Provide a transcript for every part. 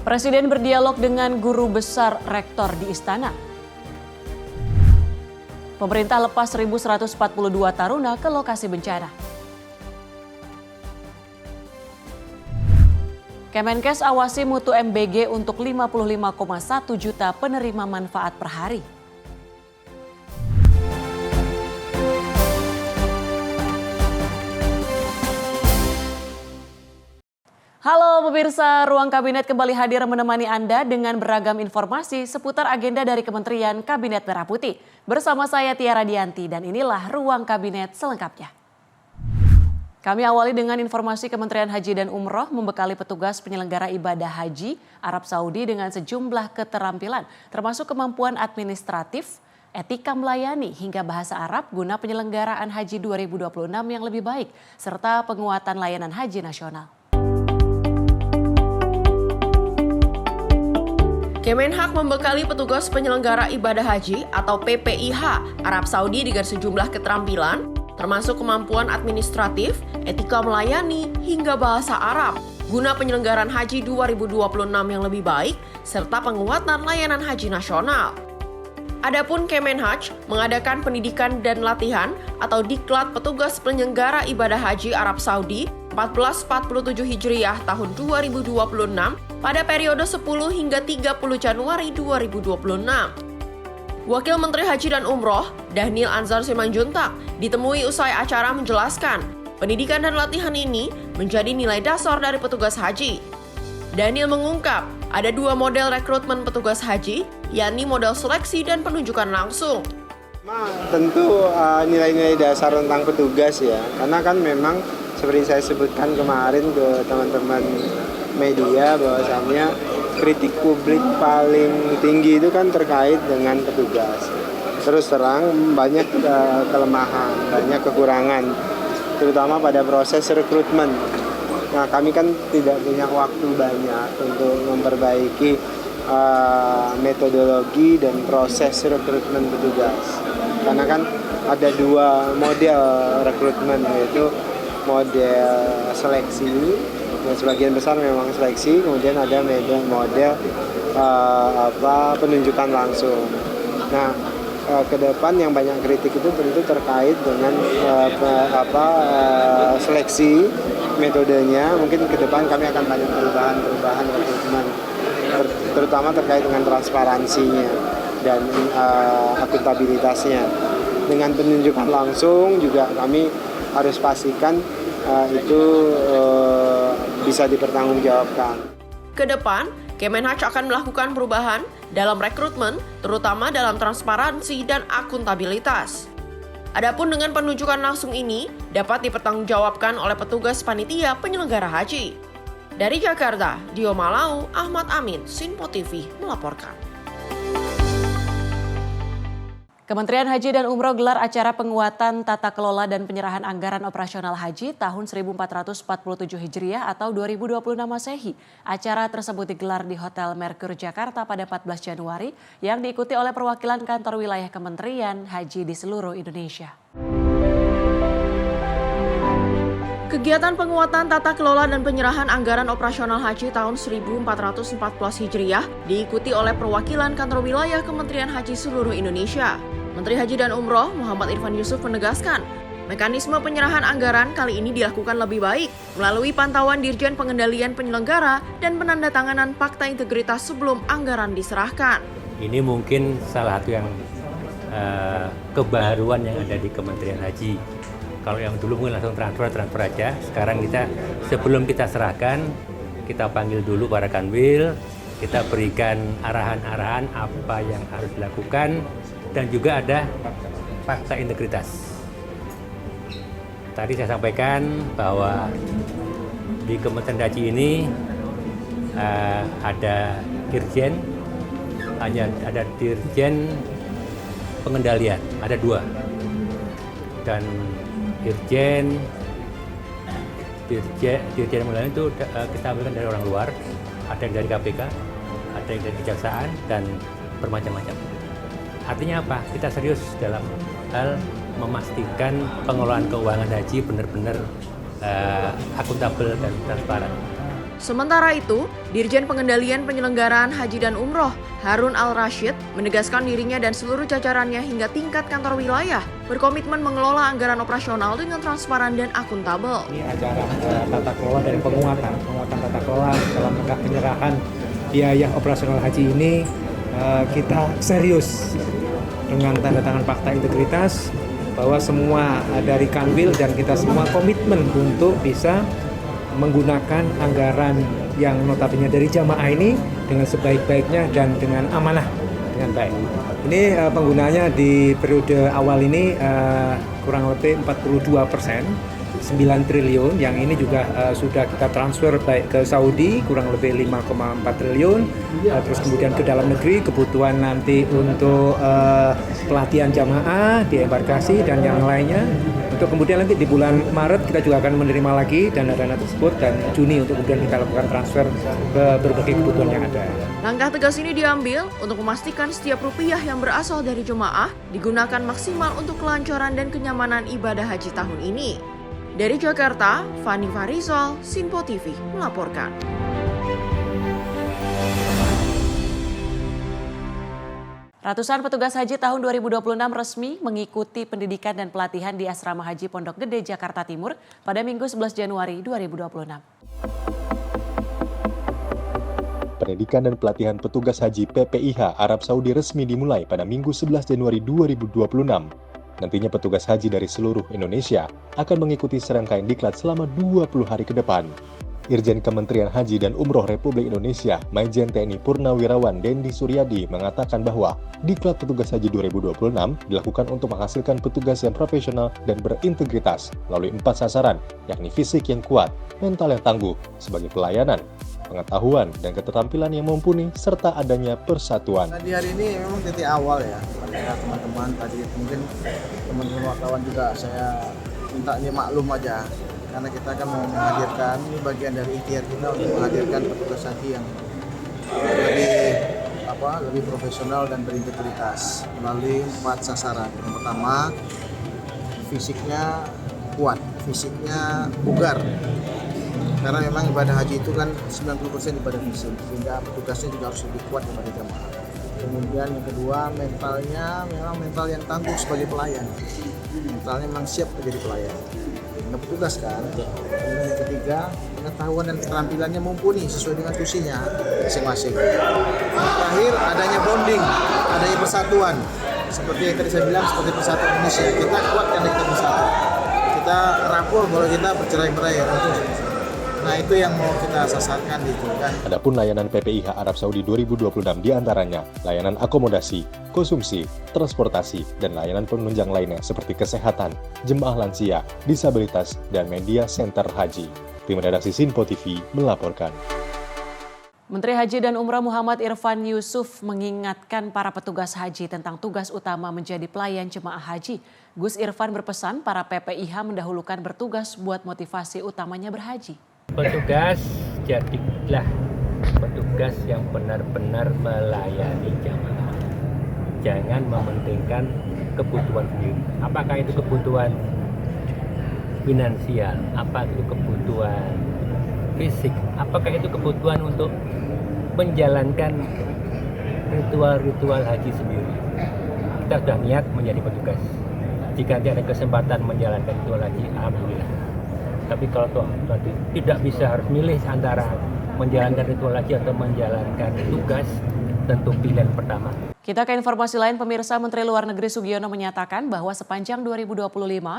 Presiden berdialog dengan guru besar rektor di Istana. Pemerintah lepas 1.142 taruna ke lokasi bencana. Kemenkes awasi mutu MBG untuk 55,1 juta penerima manfaat per hari. Halo pemirsa, Ruang Kabinet kembali hadir menemani Anda dengan beragam informasi seputar agenda dari Kementerian Kabinet Merah Putih. Bersama saya Tiara Dianti dan inilah Ruang Kabinet selengkapnya. Kami awali dengan informasi Kementerian Haji dan Umroh membekali petugas penyelenggara ibadah haji Arab Saudi dengan sejumlah keterampilan termasuk kemampuan administratif, etika melayani hingga bahasa Arab guna penyelenggaraan haji 2026 yang lebih baik serta penguatan layanan haji nasional. Kemenhak membekali petugas penyelenggara ibadah haji atau PPIH Arab Saudi dengan sejumlah keterampilan, termasuk kemampuan administratif, etika melayani, hingga bahasa Arab, guna penyelenggaraan haji 2026 yang lebih baik, serta penguatan layanan haji nasional. Adapun Kemenhaj mengadakan pendidikan dan latihan atau diklat petugas penyelenggara ibadah haji Arab Saudi 1447 Hijriah tahun 2026 pada periode 10 hingga 30 Januari 2026. Wakil Menteri Haji dan Umroh, Dhanil Anzar Simanjuntak, ditemui usai acara menjelaskan, pendidikan dan latihan ini menjadi nilai dasar dari petugas haji. Dhanil mengungkap, ada dua model rekrutmen petugas haji, yakni model seleksi dan penunjukan langsung. Tentu nilai-nilai dasar tentang petugas ya, karena kan memang seperti saya sebutkan kemarin ke teman-teman media bahwasannya kritik publik paling tinggi itu kan terkait dengan petugas. Terus terang banyak kelemahan, banyak kekurangan, terutama pada proses rekrutmen. Nah, kami kan tidak punya waktu banyak untuk memperbaiki metodologi dan proses rekrutmen petugas. Karena kan ada dua model rekrutmen, yaitu model seleksi, yang sebagian besar memang seleksi, kemudian ada model penunjukan langsung. Nah, ke depan yang banyak kritik itu tentu terkait dengan seleksi metodenya. Mungkin ke depan kami akan banyak perubahan rekrutmen, terutama terkait dengan transparansinya dan akuntabilitasnya. Dengan penunjukan langsung juga kami harus pastikan itu bisa dipertanggungjawabkan. Ke depan, Kemenhaj akan melakukan perubahan dalam rekrutmen, terutama dalam transparansi dan akuntabilitas. Adapun dengan penunjukan langsung ini dapat dipertanggungjawabkan oleh petugas panitia penyelenggara haji. Dari Jakarta, Dio Malau, Ahmad Amin, Sinpo TV melaporkan. Kementerian Haji dan Umroh gelar acara penguatan tata kelola dan penyerahan anggaran operasional haji tahun 1447 Hijriah atau 2026 Masehi. Acara tersebut digelar di Hotel Merkur Jakarta pada 14 Januari yang diikuti oleh perwakilan kantor wilayah Kementerian Haji di seluruh Indonesia. Kegiatan penguatan tata kelola dan penyerahan anggaran operasional haji tahun 1414 Hijriah diikuti oleh perwakilan kantor wilayah Kementerian Haji seluruh Indonesia. Menteri Haji dan Umroh Muhammad Irfan Yusuf menegaskan, mekanisme penyerahan anggaran kali ini dilakukan lebih baik melalui pantauan Dirjen Pengendalian Penyelenggara dan penandatanganan fakta integritas sebelum anggaran diserahkan. Ini mungkin salah satu yang kebaruan yang ada di Kementerian Haji. Kalau yang dulu mungkin langsung transfer aja. Sekarang sebelum kita serahkan, kita panggil dulu para kanwil, kita berikan arahan-arahan apa yang harus dilakukan, dan juga ada fakta integritas. Tadi saya sampaikan bahwa di Kementerian Haji ini ada dirjen, ada dirjen pengendalian, ada dua, dan dirjen pengendalian itu kita ambilkan dari orang luar, ada yang dari KPK, ada yang dari Kejaksaan, dan bermacam-macam. Artinya apa? Kita serius dalam hal memastikan pengelolaan keuangan haji benar-benar akuntabel dan transparan. Sementara itu, Dirjen Pengendalian Penyelenggaraan Haji dan Umroh Harun Al-Rashid menegaskan dirinya dan seluruh jajarannya hingga tingkat kantor wilayah berkomitmen mengelola anggaran operasional dengan transparan dan akuntabel. Ini acara tata kelola dan penguatan tata kelola dalam rangka penyerahan biaya operasional haji ini kita serius dengan tanda tangan fakta integritas bahwa semua dari Kanwil dan kita semua komitmen untuk bisa menggunakan anggaran yang notabene dari jamaah ini dengan sebaik-baiknya dan dengan amanah dengan baik. Ini penggunaannya di periode awal ini kurang lebih 42%, 9 triliun, yang ini juga sudah kita transfer baik ke Saudi kurang lebih 5,4 triliun, terus kemudian ke dalam negeri kebutuhan nanti untuk pelatihan jamaah di embarkasi dan yang lainnya. Untuk kemudian nanti di bulan Maret kita juga akan menerima lagi dana-dana tersebut dan Juni untuk kemudian kita lakukan transfer ke berbagai kebutuhan yang ada. Langkah tegas ini diambil untuk memastikan setiap rupiah yang berasal dari jemaah digunakan maksimal untuk kelancaran dan kenyamanan ibadah haji tahun ini. Dari Jakarta, Fani Farizal, Sinpo TV melaporkan. Ratusan petugas haji tahun 2026 resmi mengikuti pendidikan dan pelatihan di Asrama Haji Pondok Gede, Jakarta Timur pada Minggu 11 Januari 2026. Pendidikan dan pelatihan petugas haji PPIH Arab Saudi resmi dimulai pada Minggu 11 Januari 2026. Nantinya petugas haji dari seluruh Indonesia akan mengikuti serangkaian diklat selama 20 hari ke depan. Irjen Kementerian Haji dan Umroh Republik Indonesia, Maijen TNI Purnawirawan Dendi Suryadi mengatakan bahwa diklat petugas haji 2026 dilakukan untuk menghasilkan petugas yang profesional dan berintegritas melalui 4 sasaran, yakni fisik yang kuat, mental yang tangguh, sebagai pelayanan, pengetahuan dan keterampilan yang mumpuni, serta adanya persatuan. Nah, di hari ini memang titik awal ya, kepada teman-teman tadi mungkin teman-teman wartawan juga saya minta ini maklum aja, karena kita akan mau menghadirkan, ini bagian dari ikhtiar kita untuk menghadirkan petugas haji yang lebih profesional dan berintegritas melalui 4 sasaran. Yang pertama, fisiknya kuat, fisiknya bugar. Karena memang ibadah haji itu kan 90% ibadah fisik, sehingga petugasnya juga harus lebih kuat daripada jemaah. Kemudian yang kedua, mentalnya memang mental yang tangguh sebagai pelayan. Mentalnya memang siap menjadi pelayan. Petugas kan. Kemudian yang ketiga, pengetahuan dan keterampilannya mumpuni sesuai dengan tusinya masing-masing. Terakhir, adanya bonding, adanya persatuan. Seperti yang tadi saya bilang, seperti persatuan Indonesia. Kita kuat karena kita bersatu. Kita rapor bahwa kita bercerai-berai. Nah, itu yang mau kita sasarkan itu kan. Adapun layanan PPIH Arab Saudi 2026 diantaranya layanan akomodasi, konsumsi, transportasi, dan layanan penunjang lainnya seperti kesehatan, jemaah lansia, disabilitas, dan media center haji. Tim redaksi Sinpo TV melaporkan. Menteri Haji dan Umrah Muhammad Irfan Yusuf mengingatkan para petugas haji tentang tugas utama menjadi pelayan jemaah haji. Gus Irfan berpesan para PPIH mendahulukan bertugas buat motivasi utamanya berhaji. Petugas, jadilah petugas yang benar-benar melayani jamaah. Jangan mementingkan kebutuhan sendiri. Apakah itu kebutuhan finansial, apa itu kebutuhan fisik, apakah itu kebutuhan untuk menjalankan ritual-ritual haji sendiri. Kita sudah niat menjadi petugas. Jika ada kesempatan menjalankan ritual haji, alhamdulillah. Tapi kalau tidak bisa harus milih antara menjalankan ritual haji atau menjalankan tugas, tentu pilihan pertama. Kita ke informasi lain, pemirsa. Menteri Luar Negeri Sugiono menyatakan bahwa sepanjang 2025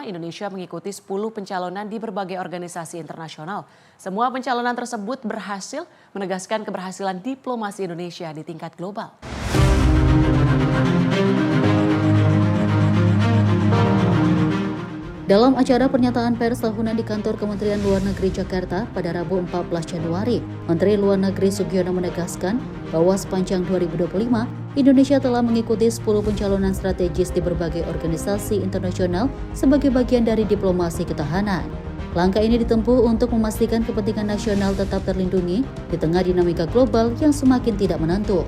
Indonesia mengikuti 10 pencalonan di berbagai organisasi internasional. Semua pencalonan tersebut berhasil menegaskan keberhasilan diplomasi Indonesia di tingkat global. Dalam acara pernyataan pers tahunan di kantor Kementerian Luar Negeri Jakarta pada Rabu 14 Januari, Menteri Luar Negeri Sugiono menegaskan bahwa sepanjang 2025, Indonesia telah mengikuti 10 pencalonan strategis di berbagai organisasi internasional sebagai bagian dari diplomasi ketahanan. Langkah ini ditempuh untuk memastikan kepentingan nasional tetap terlindungi di tengah dinamika global yang semakin tidak menentu.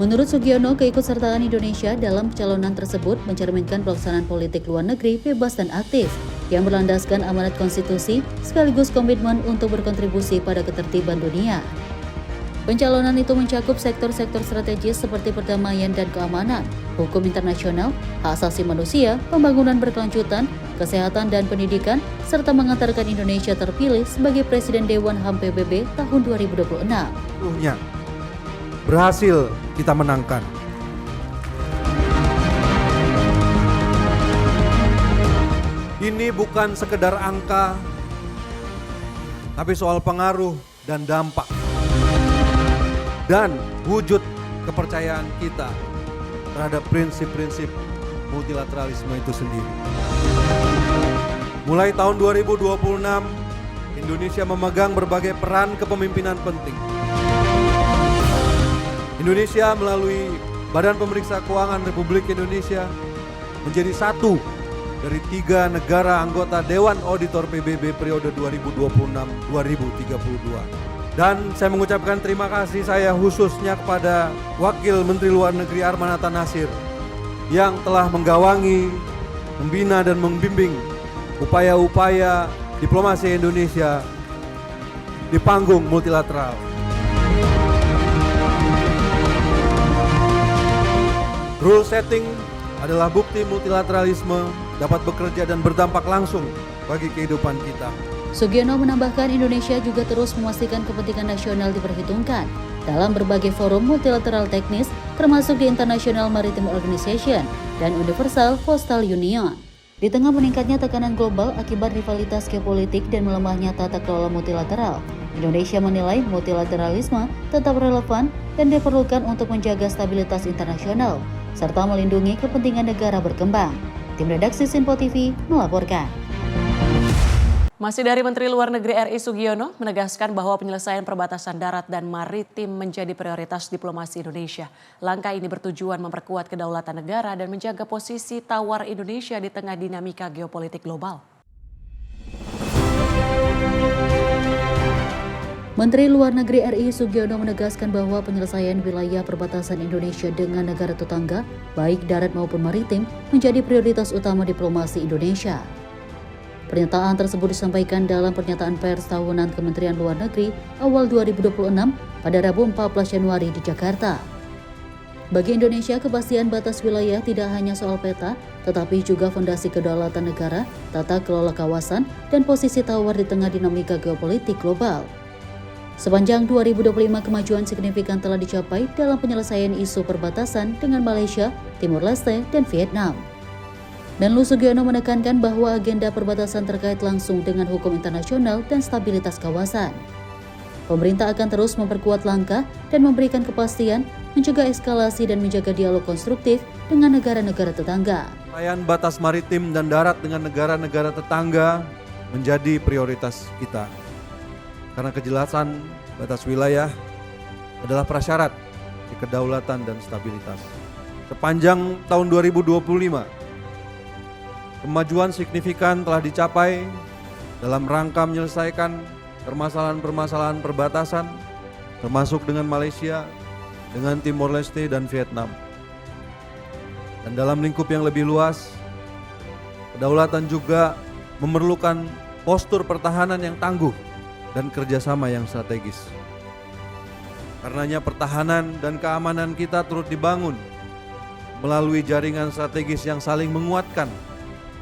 Menurut Sugiono, keikutsertaan Indonesia dalam pencalonan tersebut mencerminkan pelaksanaan politik luar negeri bebas dan aktif yang berlandaskan amanat konstitusi sekaligus komitmen untuk berkontribusi pada ketertiban dunia. Pencalonan itu mencakup sektor-sektor strategis seperti perdamaian dan keamanan, hukum internasional, hak asasi manusia, pembangunan berkelanjutan, kesehatan dan pendidikan, serta mengantarkan Indonesia terpilih sebagai Presiden Dewan HAM PBB tahun 2026. Berhasil kita menangkan. Ini bukan sekedar angka, tapi soal pengaruh dan dampak. Dan wujud kepercayaan kita terhadap prinsip-prinsip multilateralisme itu sendiri. Mulai tahun 2026, Indonesia memegang berbagai peran kepemimpinan penting. Indonesia melalui Badan Pemeriksa Keuangan Republik Indonesia menjadi satu dari 3 negara anggota Dewan Auditor PBB periode 2026-2032. Dan saya mengucapkan terima kasih saya khususnya kepada Wakil Menteri Luar Negeri Armanata Nasir yang telah menggawangi, membina dan membimbing upaya-upaya diplomasi Indonesia di panggung multilateral. Rule setting adalah bukti multilateralisme dapat bekerja dan berdampak langsung bagi kehidupan kita. Sugiono menambahkan Indonesia juga terus memastikan kepentingan nasional diperhitungkan dalam berbagai forum multilateral teknis termasuk di International Maritime Organization dan Universal Postal Union. Di tengah meningkatnya tekanan global akibat rivalitas geopolitik dan melemahnya tata kelola multilateral, Indonesia menilai multilateralisme tetap relevan dan diperlukan untuk menjaga stabilitas internasional serta melindungi kepentingan negara berkembang. Tim redaksi Sinpo TV melaporkan. Masih dari Menteri Luar Negeri RI Sugiono menegaskan bahwa penyelesaian perbatasan darat dan maritim menjadi prioritas diplomasi Indonesia. Langkah ini bertujuan memperkuat kedaulatan negara dan menjaga posisi tawar Indonesia di tengah dinamika geopolitik global. Menteri Luar Negeri RI Sugiono menegaskan bahwa penyelesaian wilayah perbatasan Indonesia dengan negara tetangga, baik darat maupun maritim, menjadi prioritas utama diplomasi Indonesia. Pernyataan tersebut disampaikan dalam pernyataan pers tahunan Kementerian Luar Negeri awal 2026 pada Rabu 14 Januari di Jakarta. Bagi Indonesia, kepastian batas wilayah tidak hanya soal peta, tetapi juga fondasi kedaulatan negara, tata kelola kawasan, dan posisi tawar di tengah dinamika geopolitik global. Sepanjang 2025, kemajuan signifikan telah dicapai dalam penyelesaian isu perbatasan dengan Malaysia, Timur Leste, dan Vietnam. Menlu Sugiono menekankan bahwa agenda perbatasan terkait langsung dengan hukum internasional dan stabilitas kawasan. Pemerintah akan terus memperkuat langkah dan memberikan kepastian, mencegah eskalasi dan menjaga dialog konstruktif dengan negara-negara tetangga. Pelayan batas maritim dan darat dengan negara-negara tetangga menjadi prioritas kita. Karena kejelasan batas wilayah adalah prasyarat di kedaulatan dan stabilitas. Sepanjang tahun 2025, kemajuan signifikan telah dicapai dalam rangka menyelesaikan permasalahan-permasalahan perbatasan, termasuk dengan Malaysia, dengan Timor Leste dan Vietnam. Dan dalam lingkup yang lebih luas, kedaulatan juga memerlukan postur pertahanan yang tangguh dan kerjasama yang strategis. Karenanya pertahanan dan keamanan kita turut dibangun melalui jaringan strategis yang saling menguatkan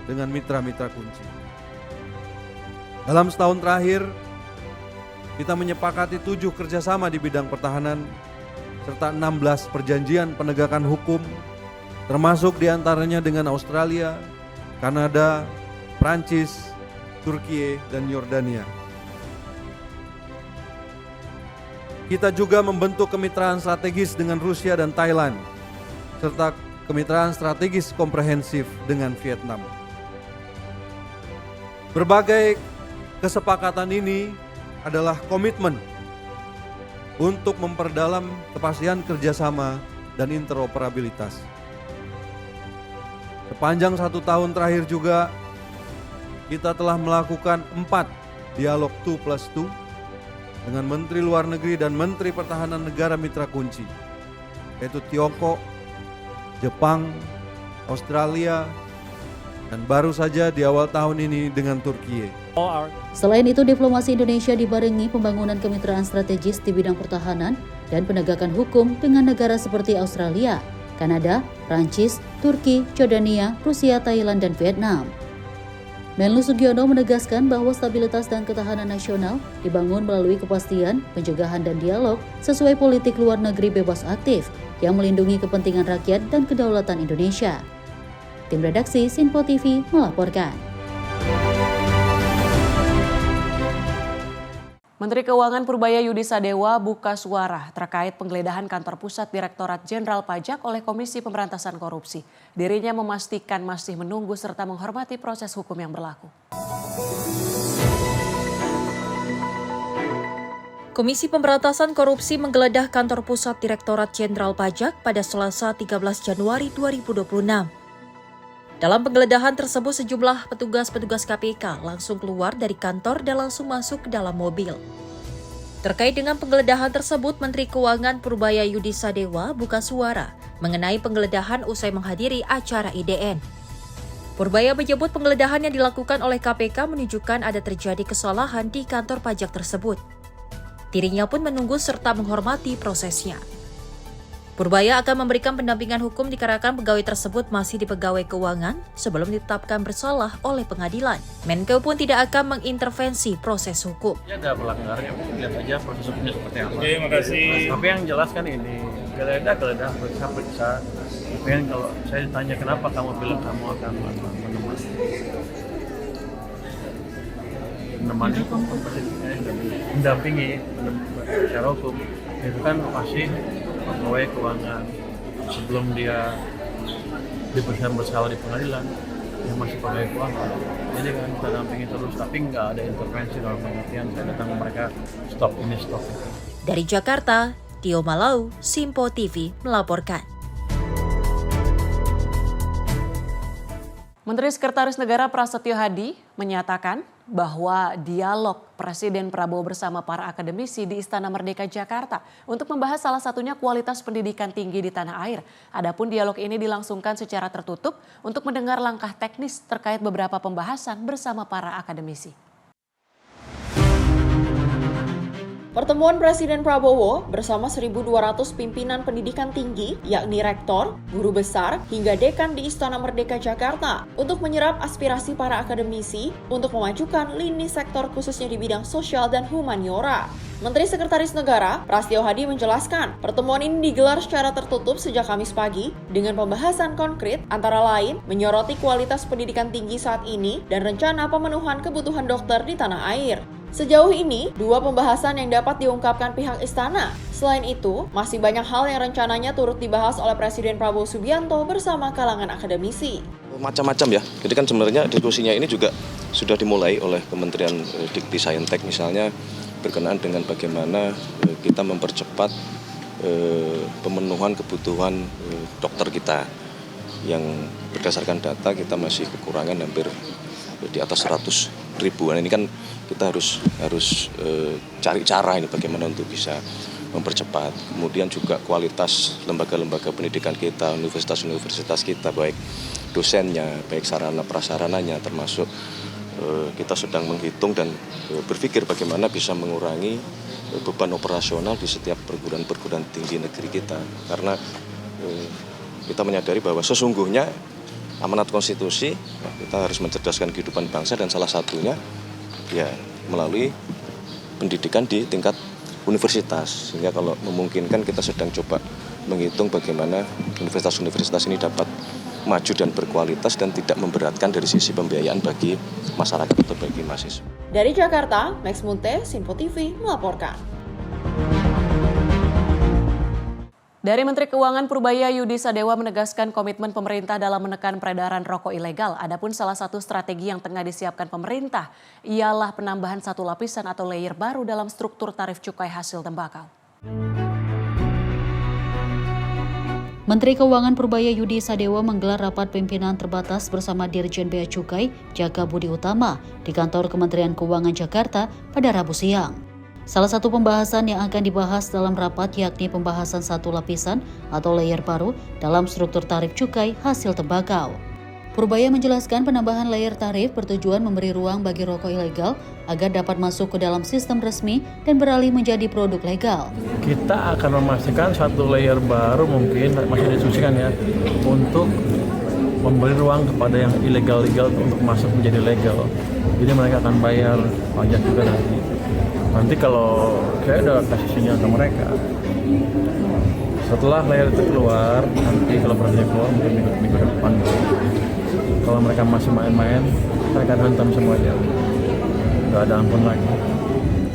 dengan mitra-mitra kunci. Dalam setahun terakhir, kita menyepakati 7 kerjasama di bidang pertahanan, serta 16 perjanjian penegakan hukum, termasuk diantaranya dengan Australia, Kanada, Prancis, Turki, dan Yordania. Kita juga membentuk kemitraan strategis dengan Rusia dan Thailand, serta kemitraan strategis komprehensif dengan Vietnam. Berbagai kesepakatan ini adalah komitmen untuk memperdalam kepastian kerjasama dan interoperabilitas. Sepanjang 1 tahun terakhir juga, kita telah melakukan 4 dialog 2+2 dengan Menteri Luar Negeri dan Menteri Pertahanan negara mitra kunci, yaitu Tiongkok, Jepang, Australia, Dan baru saja di awal tahun ini dengan Turki. Selain itu, diplomasi Indonesia dibarengi pembangunan kemitraan strategis di bidang pertahanan dan penegakan hukum dengan negara seperti Australia, Kanada, Prancis, Turki, Jordania, Rusia, Thailand, dan Vietnam. Menlu Sugiono menegaskan bahwa stabilitas dan ketahanan nasional dibangun melalui kepastian, pencegahan, dan dialog sesuai politik luar negeri bebas aktif yang melindungi kepentingan rakyat dan kedaulatan Indonesia. Tim redaksi Sinpo TV melaporkan. Menteri Keuangan Purbaya Yudi Sadewa buka suara terkait penggeledahan kantor pusat Direktorat Jenderal Pajak oleh Komisi Pemberantasan Korupsi. Dirinya memastikan masih menunggu serta menghormati proses hukum yang berlaku. Komisi Pemberantasan Korupsi menggeledah kantor pusat Direktorat Jenderal Pajak pada Selasa 13 Januari 2026. Dalam penggeledahan tersebut, sejumlah petugas-petugas KPK langsung keluar dari kantor dan langsung masuk ke dalam mobil. Terkait dengan penggeledahan tersebut, Menteri Keuangan Purbaya Yudi Sadewa buka suara mengenai penggeledahan usai menghadiri acara IDN. Purbaya menyebut penggeledahan yang dilakukan oleh KPK menunjukkan ada terjadi kesalahan di kantor pajak tersebut. Dirinya pun menunggu serta menghormati prosesnya. Purbaya akan memberikan pendampingan hukum dikarenakan pegawai tersebut masih di pegawai keuangan sebelum ditetapkan bersalah oleh pengadilan. Menkeu pun tidak akan mengintervensi proses hukum. Ya ada pelanggaran, lihat aja proses hukumnya seperti apa. Oke, makasih. Tapi yang jelas kan ini, geledah periksa. Tapi kan kalau saya ditanya kenapa kamu bilang kamu akan menemani hukum, mendampingi secara hukum, itu kan pasti pegawai keuangan sebelum dia diperiksa bersalah di pengadilan, dia masih pegawai keuangan. Jadi kan kita dampingi terus, tapi nggak ada intervensi dalam pengertian saya datang mereka stop ini stop. Dari Jakarta, Tio Malau, Sinpo TV melaporkan. Menteri Sekretaris Negara Prasetyo Hadi menyatakan bahwa dialog Presiden Prabowo bersama para akademisi di Istana Merdeka Jakarta untuk membahas salah satunya kualitas pendidikan tinggi di tanah air. Adapun dialog ini dilangsungkan secara tertutup untuk mendengar langkah teknis terkait beberapa pembahasan bersama para akademisi. Pertemuan Presiden Prabowo bersama 1.200 pimpinan pendidikan tinggi, yakni rektor, guru besar, hingga dekan di Istana Merdeka Jakarta untuk menyerap aspirasi para akademisi untuk memajukan lini sektor khususnya di bidang sosial dan humaniora. Menteri Sekretaris Negara Prasetyo Hadi menjelaskan, pertemuan ini digelar secara tertutup sejak Kamis pagi dengan pembahasan konkret antara lain menyoroti kualitas pendidikan tinggi saat ini dan rencana pemenuhan kebutuhan dokter di tanah air. Sejauh ini, 2 pembahasan yang dapat diungkapkan pihak istana. Selain itu, masih banyak hal yang rencananya turut dibahas oleh Presiden Prabowo Subianto bersama kalangan akademisi. Macam-macam ya, jadi kan sebenarnya diskusinya ini juga sudah dimulai oleh Kementerian Dikti Saintek misalnya berkenaan dengan bagaimana kita mempercepat pemenuhan kebutuhan dokter kita yang berdasarkan data kita masih kekurangan hampir di atas 100 ribuan. Ini kan kita harus cari cara ini bagaimana untuk bisa mempercepat. Kemudian juga kualitas lembaga-lembaga pendidikan kita, universitas-universitas kita, baik dosennya, baik sarana prasarananya, termasuk kita sedang menghitung dan berpikir bagaimana bisa mengurangi beban operasional di setiap perguruan tinggi negeri kita. Karena kita menyadari bahwa sesungguhnya amanat konstitusi kita harus mencerdaskan kehidupan bangsa dan salah satunya ya melalui pendidikan di tingkat universitas. Sehingga kalau memungkinkan kita sedang coba menghitung bagaimana universitas-universitas ini dapat maju dan berkualitas dan tidak memberatkan dari sisi pembiayaan bagi masyarakat atau bagi mahasiswa. Dari Jakarta, Max Munte, Sinpo TV melaporkan. Dari Menteri Keuangan Purbaya Yudi Sadewa menegaskan komitmen pemerintah dalam menekan peredaran rokok ilegal. Adapun salah satu strategi yang tengah disiapkan pemerintah ialah penambahan satu lapisan atau layer baru dalam struktur tarif cukai hasil tembakau. Menteri Keuangan Purbaya Yudi Sadewa menggelar rapat pimpinan terbatas bersama Dirjen Bea Cukai Jaka Budi Utama di kantor Kementerian Keuangan Jakarta pada Rabu siang. Salah satu pembahasan yang akan dibahas dalam rapat yakni pembahasan satu lapisan atau layer baru dalam struktur tarif cukai hasil tembakau. Purbaya menjelaskan penambahan layer tarif bertujuan memberi ruang bagi rokok ilegal agar dapat masuk ke dalam sistem resmi dan beralih menjadi produk legal. Kita akan memastikan satu layer baru mungkin, masih diskusikan ya, untuk memberi ruang kepada yang ilegal-ilegal untuk masuk menjadi legal. Jadi mereka akan bayar pajak juga nanti. Nanti kalau saya udah kasih sinyal ke mereka, setelah layer itu keluar, nanti kalau produknya keluar mungkin minggu depan. Kalau mereka masih main-main, mereka hantam semuanya. Nggak ada ampun lagi.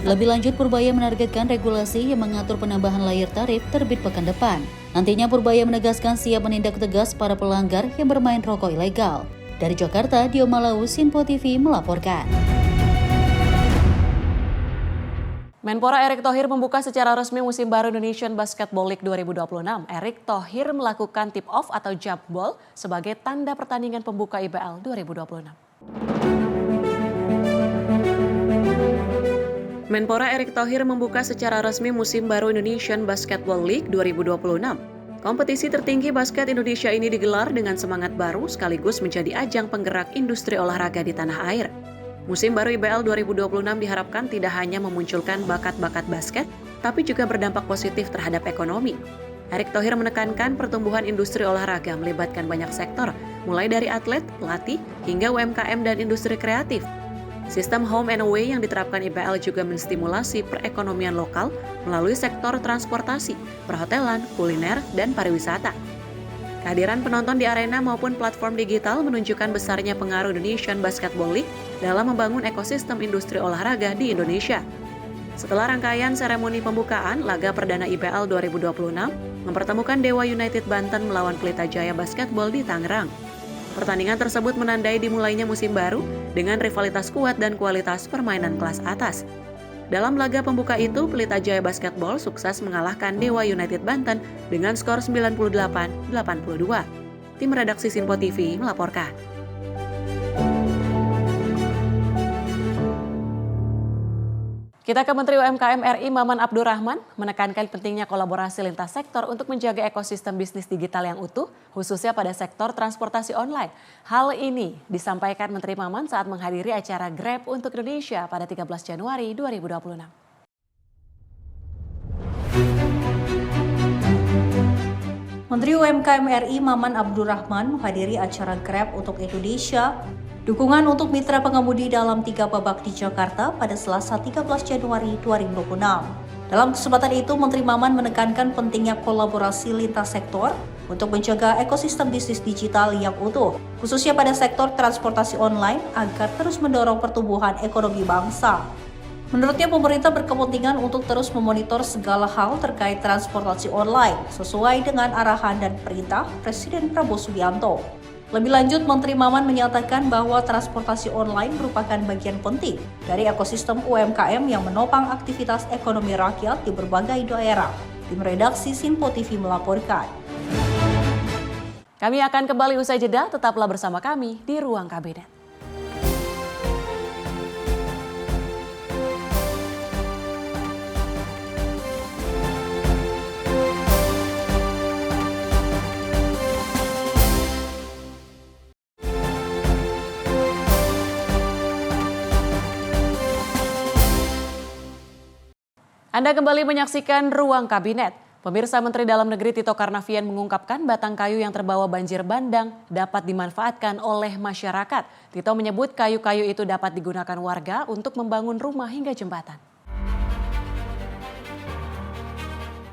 Lebih lanjut, Purbaya menargetkan regulasi yang mengatur penambahan layer tarif terbit pekan depan. Nantinya Purbaya menegaskan siap menindak tegas para pelanggar yang bermain rokok ilegal. Dari Jakarta, Dio Malau, Sinpo TV melaporkan. Menpora Erick Thohir membuka secara resmi musim baru Indonesian Basketball League 2026. Erick Thohir melakukan tip-off atau jump ball sebagai tanda pertandingan pembuka IBL 2026. Menpora Erick Thohir membuka secara resmi musim baru Indonesian Basketball League 2026. Kompetisi tertinggi basket Indonesia ini digelar dengan semangat baru sekaligus menjadi ajang penggerak industri olahraga di tanah air. Musim baru IBL 2026 diharapkan tidak hanya memunculkan bakat-bakat basket, tapi juga berdampak positif terhadap ekonomi. Erick Thohir menekankan pertumbuhan industri olahraga melibatkan banyak sektor, mulai dari atlet, pelatih, hingga UMKM dan industri kreatif. Sistem home and away yang diterapkan IBL juga menstimulasi perekonomian lokal melalui sektor transportasi, perhotelan, kuliner, dan pariwisata. Kehadiran penonton di arena maupun platform digital menunjukkan besarnya pengaruh Indonesian Basketball League dalam membangun ekosistem industri olahraga di Indonesia. Setelah rangkaian seremoni pembukaan, laga perdana IBL 2026 mempertemukan Dewa United Banten melawan Pelita Jaya Basketball di Tangerang. Pertandingan tersebut menandai dimulainya musim baru dengan rivalitas kuat dan kualitas permainan kelas atas. Dalam laga pembuka itu, Pelita Jaya Basketball sukses mengalahkan Dewa United Banten dengan skor 98-82. Tim redaksi Sinpo TV melaporkan. Kita ke Menteri UMKM RI Maman Abdurrahman menekankan pentingnya kolaborasi lintas sektor untuk menjaga ekosistem bisnis digital yang utuh, khususnya pada sektor transportasi online. Hal ini disampaikan Menteri Maman saat menghadiri acara Grab untuk Indonesia pada 13 Januari 2026. Menteri UMKM RI Maman Abdurrahman menghadiri acara Grab untuk Indonesia, dukungan untuk mitra pengemudi dalam 3 babak di Jakarta pada Selasa 13 Januari 2026. Dalam kesempatan itu, Menteri Maman menekankan pentingnya kolaborasi lintas sektor untuk menjaga ekosistem bisnis digital yang utuh, khususnya pada sektor transportasi online agar terus mendorong pertumbuhan ekonomi bangsa. Menurutnya, pemerintah berkepentingan untuk terus memonitor segala hal terkait transportasi online sesuai dengan arahan dan perintah Presiden Prabowo Subianto. Lebih lanjut, Menteri Maman menyatakan bahwa transportasi online merupakan bagian penting dari ekosistem UMKM yang menopang aktivitas ekonomi rakyat di berbagai daerah. Tim redaksi Sinpo TV melaporkan. Kami akan kembali usai jeda, tetaplah bersama kami di Ruang Kabinet. Anda kembali menyaksikan Ruang Kabinet. Pemirsa, Menteri Dalam Negeri Tito Karnavian mengungkapkan batang kayu yang terbawa banjir bandang dapat dimanfaatkan oleh masyarakat. Tito menyebut kayu-kayu itu dapat digunakan warga untuk membangun rumah hingga jembatan.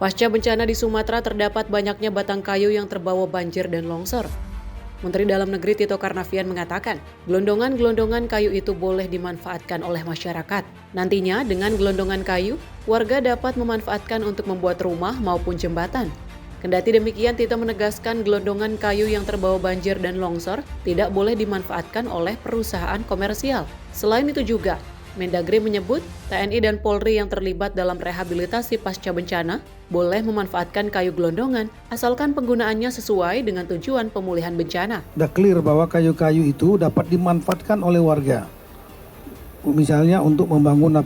Pasca bencana di Sumatera terdapat banyaknya batang kayu yang terbawa banjir dan longsor. Menteri Dalam Negeri Tito Karnavian mengatakan, gelondongan-gelondongan kayu itu boleh dimanfaatkan oleh masyarakat. Nantinya dengan gelondongan kayu, warga dapat memanfaatkan untuk membuat rumah maupun jembatan. Kendati demikian, Tito menegaskan gelondongan kayu yang terbawa banjir dan longsor tidak boleh dimanfaatkan oleh perusahaan komersial. Selain itu juga, Mendagri menyebut TNI dan Polri yang terlibat dalam rehabilitasi pasca bencana boleh memanfaatkan kayu gelondongan asalkan penggunaannya sesuai dengan tujuan pemulihan bencana. Sudah clear bahwa kayu-kayu itu dapat dimanfaatkan oleh warga. Misalnya untuk membangun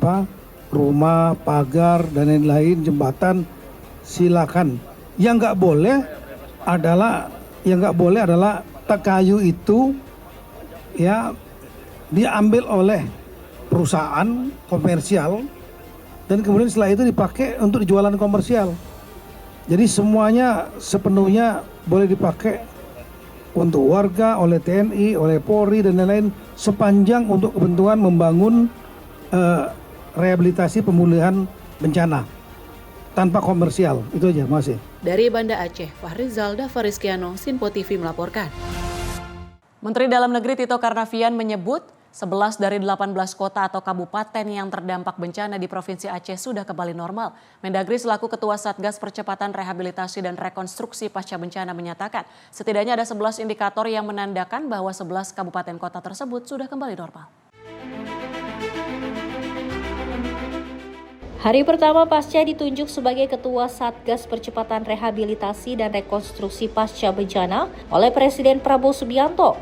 rumah, pagar, dan lain-lain, jembatan, silakan. Yang nggak boleh adalah kayu itu ya diambil oleh perusahaan komersial dan kemudian setelah itu dipakai untuk jualan komersial. Jadi semuanya sepenuhnya boleh dipakai untuk warga, oleh TNI, oleh Polri dan lain-lain sepanjang untuk kepentingan membangun rehabilitasi pemulihan bencana tanpa komersial. Itu aja, masih. Dari Banda Aceh, Fahrizal Davarizkiano, Sinpo TV melaporkan. Menteri Dalam Negeri Tito Karnavian menyebut 11 dari 18 kota atau kabupaten yang terdampak bencana di Provinsi Aceh sudah kembali normal. Mendagri selaku Ketua Satgas Percepatan Rehabilitasi dan Rekonstruksi Pasca Bencana menyatakan setidaknya ada 11 indikator yang menandakan bahwa 11 kabupaten kota tersebut sudah kembali normal. Hari pertama pasca ditunjuk sebagai Ketua Satgas Percepatan Rehabilitasi dan Rekonstruksi Pasca Bencana oleh Presiden Prabowo Subianto,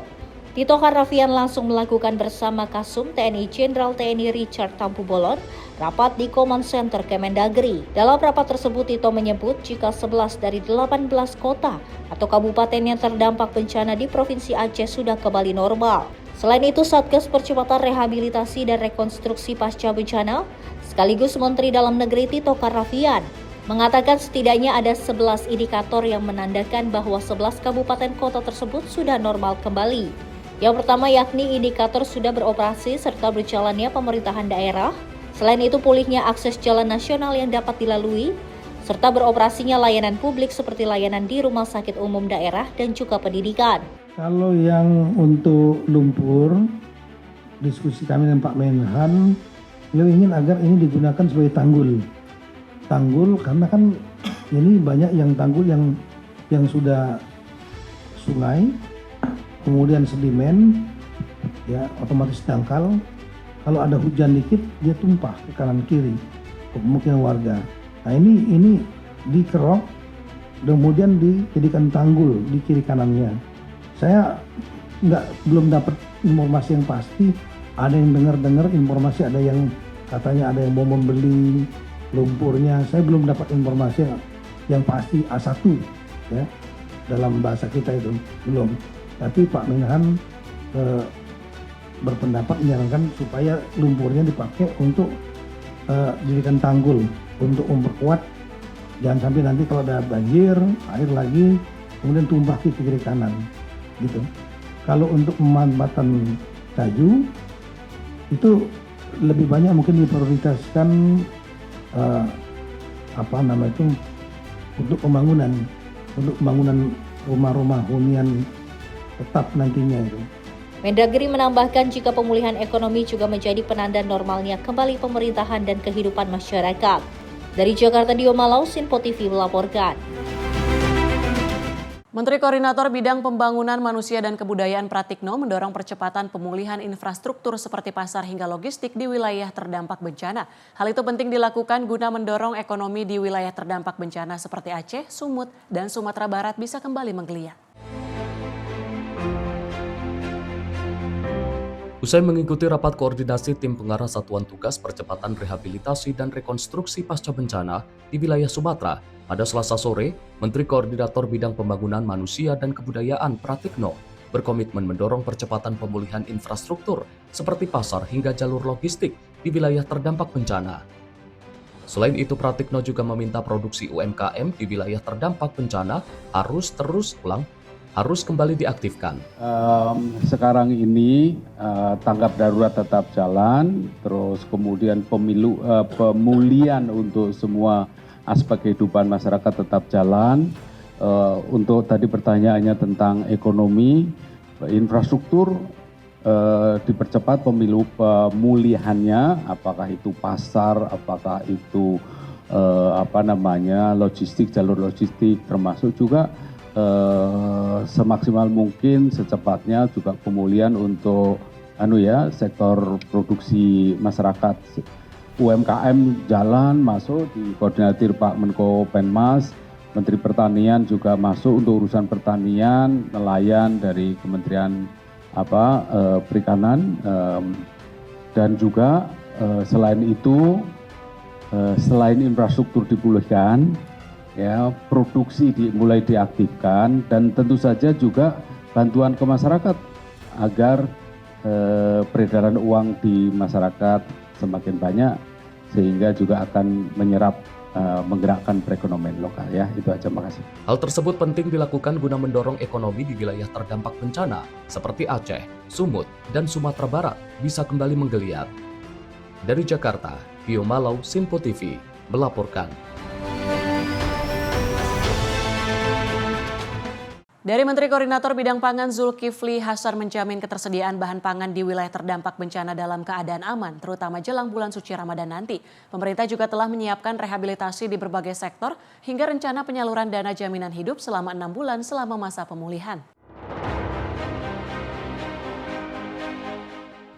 Tito Karnavian langsung melakukan bersama Kasum TNI Jenderal TNI Richard Tampu-Bolon rapat di Command Center Kemendagri. Dalam rapat tersebut Tito menyebut jika 11 dari 18 kota atau kabupaten yang terdampak bencana di Provinsi Aceh sudah kembali normal. Selain itu, Satgas Percepatan Rehabilitasi dan Rekonstruksi Pasca Bencana sekaligus Menteri Dalam Negeri Tito Karnavian mengatakan setidaknya ada 11 indikator yang menandakan bahwa 11 kabupaten kota tersebut sudah normal kembali. Yang pertama yakni indikator sudah beroperasi serta berjalannya pemerintahan daerah. Selain itu pulihnya akses jalan nasional yang dapat dilalui, serta beroperasinya layanan publik seperti layanan di rumah sakit umum daerah dan juga pendidikan. Kalau yang untuk lumpur, diskusi kami dengan Pak Menhan, beliau ingin agar ini digunakan sebagai tanggul. Tanggul karena kan ini banyak yang tanggul yang sudah sungai, kemudian sedimen, ya otomatis dangkal. Kalau ada hujan dikit, dia tumpah ke kanan kiri ke pemukiman warga. Nah ini dikerok, kemudian dijadikan tanggul di kiri kanannya. Saya belum dapat informasi yang pasti. Ada yang dengar informasi, ada yang katanya ada yang mau membeli lumpurnya. Saya belum dapat informasi yang pasti A1 ya dalam bahasa kita itu belum. Tapi Pak Menhan berpendapat menyarankan supaya lumpurnya dipakai untuk dijadikan tanggul untuk memperkuat, jangan sampai nanti kalau ada banjir air lagi kemudian tumpah ke kiri kanan gitu. Kalau untuk pemanfaatan kayu itu lebih banyak mungkin diprioritaskan untuk pembangunan rumah-rumah hunian tetap nantinya itu. Mendagri menambahkan jika pemulihan ekonomi juga menjadi penanda normalnya kembali pemerintahan dan kehidupan masyarakat. Dari Jakarta, Dio Malau, Sinpo TV melaporkan. Menteri Koordinator Bidang Pembangunan Manusia dan Kebudayaan Pratikno mendorong percepatan pemulihan infrastruktur seperti pasar hingga logistik di wilayah terdampak bencana. Hal itu penting dilakukan guna mendorong ekonomi di wilayah terdampak bencana seperti Aceh, Sumut, dan Sumatera Barat bisa kembali menggeliat. Usai mengikuti rapat koordinasi tim pengarah Satuan Tugas Percepatan Rehabilitasi dan Rekonstruksi Pasca Bencana di wilayah Sumatera, pada Selasa sore, Menteri Koordinator Bidang Pembangunan Manusia dan Kebudayaan Pratikno berkomitmen mendorong percepatan pemulihan infrastruktur seperti pasar hingga jalur logistik di wilayah terdampak bencana. Selain itu, Pratikno juga meminta produksi UMKM di wilayah terdampak bencana harus kembali diaktifkan. Sekarang ini tanggap darurat tetap jalan, terus kemudian pemulihan untuk semua aspek kehidupan masyarakat tetap jalan. Untuk tadi pertanyaannya tentang ekonomi, infrastruktur dipercepat pemulihannya, apakah itu pasar, apakah itu logistik, jalur logistik, termasuk juga semaksimal mungkin secepatnya juga pemulihan untuk sektor produksi masyarakat. UMKM jalan masuk dikoordinatir Pak Menko Penmas, Menteri Pertanian juga masuk untuk urusan pertanian, nelayan dari Kementerian Perikanan, dan juga selain itu selain infrastruktur dipulihkan, ya produksi mulai diaktifkan, dan tentu saja juga bantuan ke masyarakat agar peredaran uang di masyarakat semakin banyak sehingga juga akan menggerakkan perekonomian lokal ya. Itu aja, makasih. Hal tersebut penting dilakukan guna mendorong ekonomi di wilayah terdampak bencana seperti Aceh, Sumut, dan Sumatera Barat bisa kembali menggeliat. Dari Jakarta, Vio Malau, Simpo TV melaporkan. Dari Menteri Koordinator Bidang Pangan Zulkifli Hasan menjamin ketersediaan bahan pangan di wilayah terdampak bencana dalam keadaan aman, terutama jelang bulan suci Ramadan nanti. Pemerintah juga telah menyiapkan rehabilitasi di berbagai sektor hingga rencana penyaluran dana jaminan hidup selama 6 bulan selama masa pemulihan.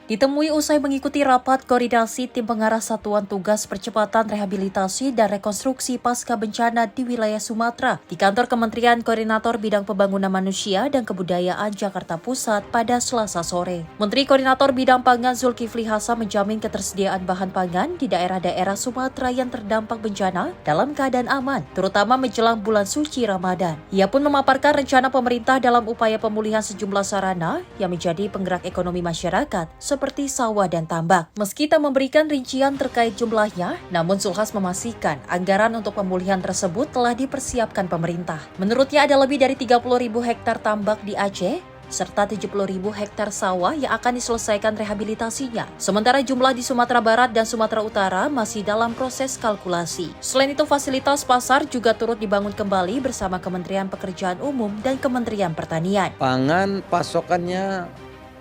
Ditemui usai mengikuti rapat koordinasi tim pengarah Satuan Tugas Percepatan Rehabilitasi dan Rekonstruksi Pasca Bencana di wilayah Sumatera di kantor Kementerian Koordinator Bidang Pembangunan Manusia dan Kebudayaan Jakarta Pusat pada Selasa sore. Menteri Koordinator Bidang Pangan Zulkifli Hasan menjamin ketersediaan bahan pangan di daerah-daerah Sumatera yang terdampak bencana dalam keadaan aman, terutama menjelang bulan suci Ramadan. Ia pun memaparkan rencana pemerintah dalam upaya pemulihan sejumlah sarana yang menjadi penggerak ekonomi masyarakat, seperti sawah dan tambak. Meski tak memberikan rincian terkait jumlahnya, namun Zulhas memastikan anggaran untuk pemulihan tersebut telah dipersiapkan pemerintah. Menurutnya ada lebih dari 30.000 hektar tambak di Aceh, serta 70.000 hektar sawah yang akan diselesaikan rehabilitasinya. Sementara jumlah di Sumatera Barat dan Sumatera Utara masih dalam proses kalkulasi. Selain itu, fasilitas pasar juga turut dibangun kembali bersama Kementerian Pekerjaan Umum dan Kementerian Pertanian. Pangan pasokannya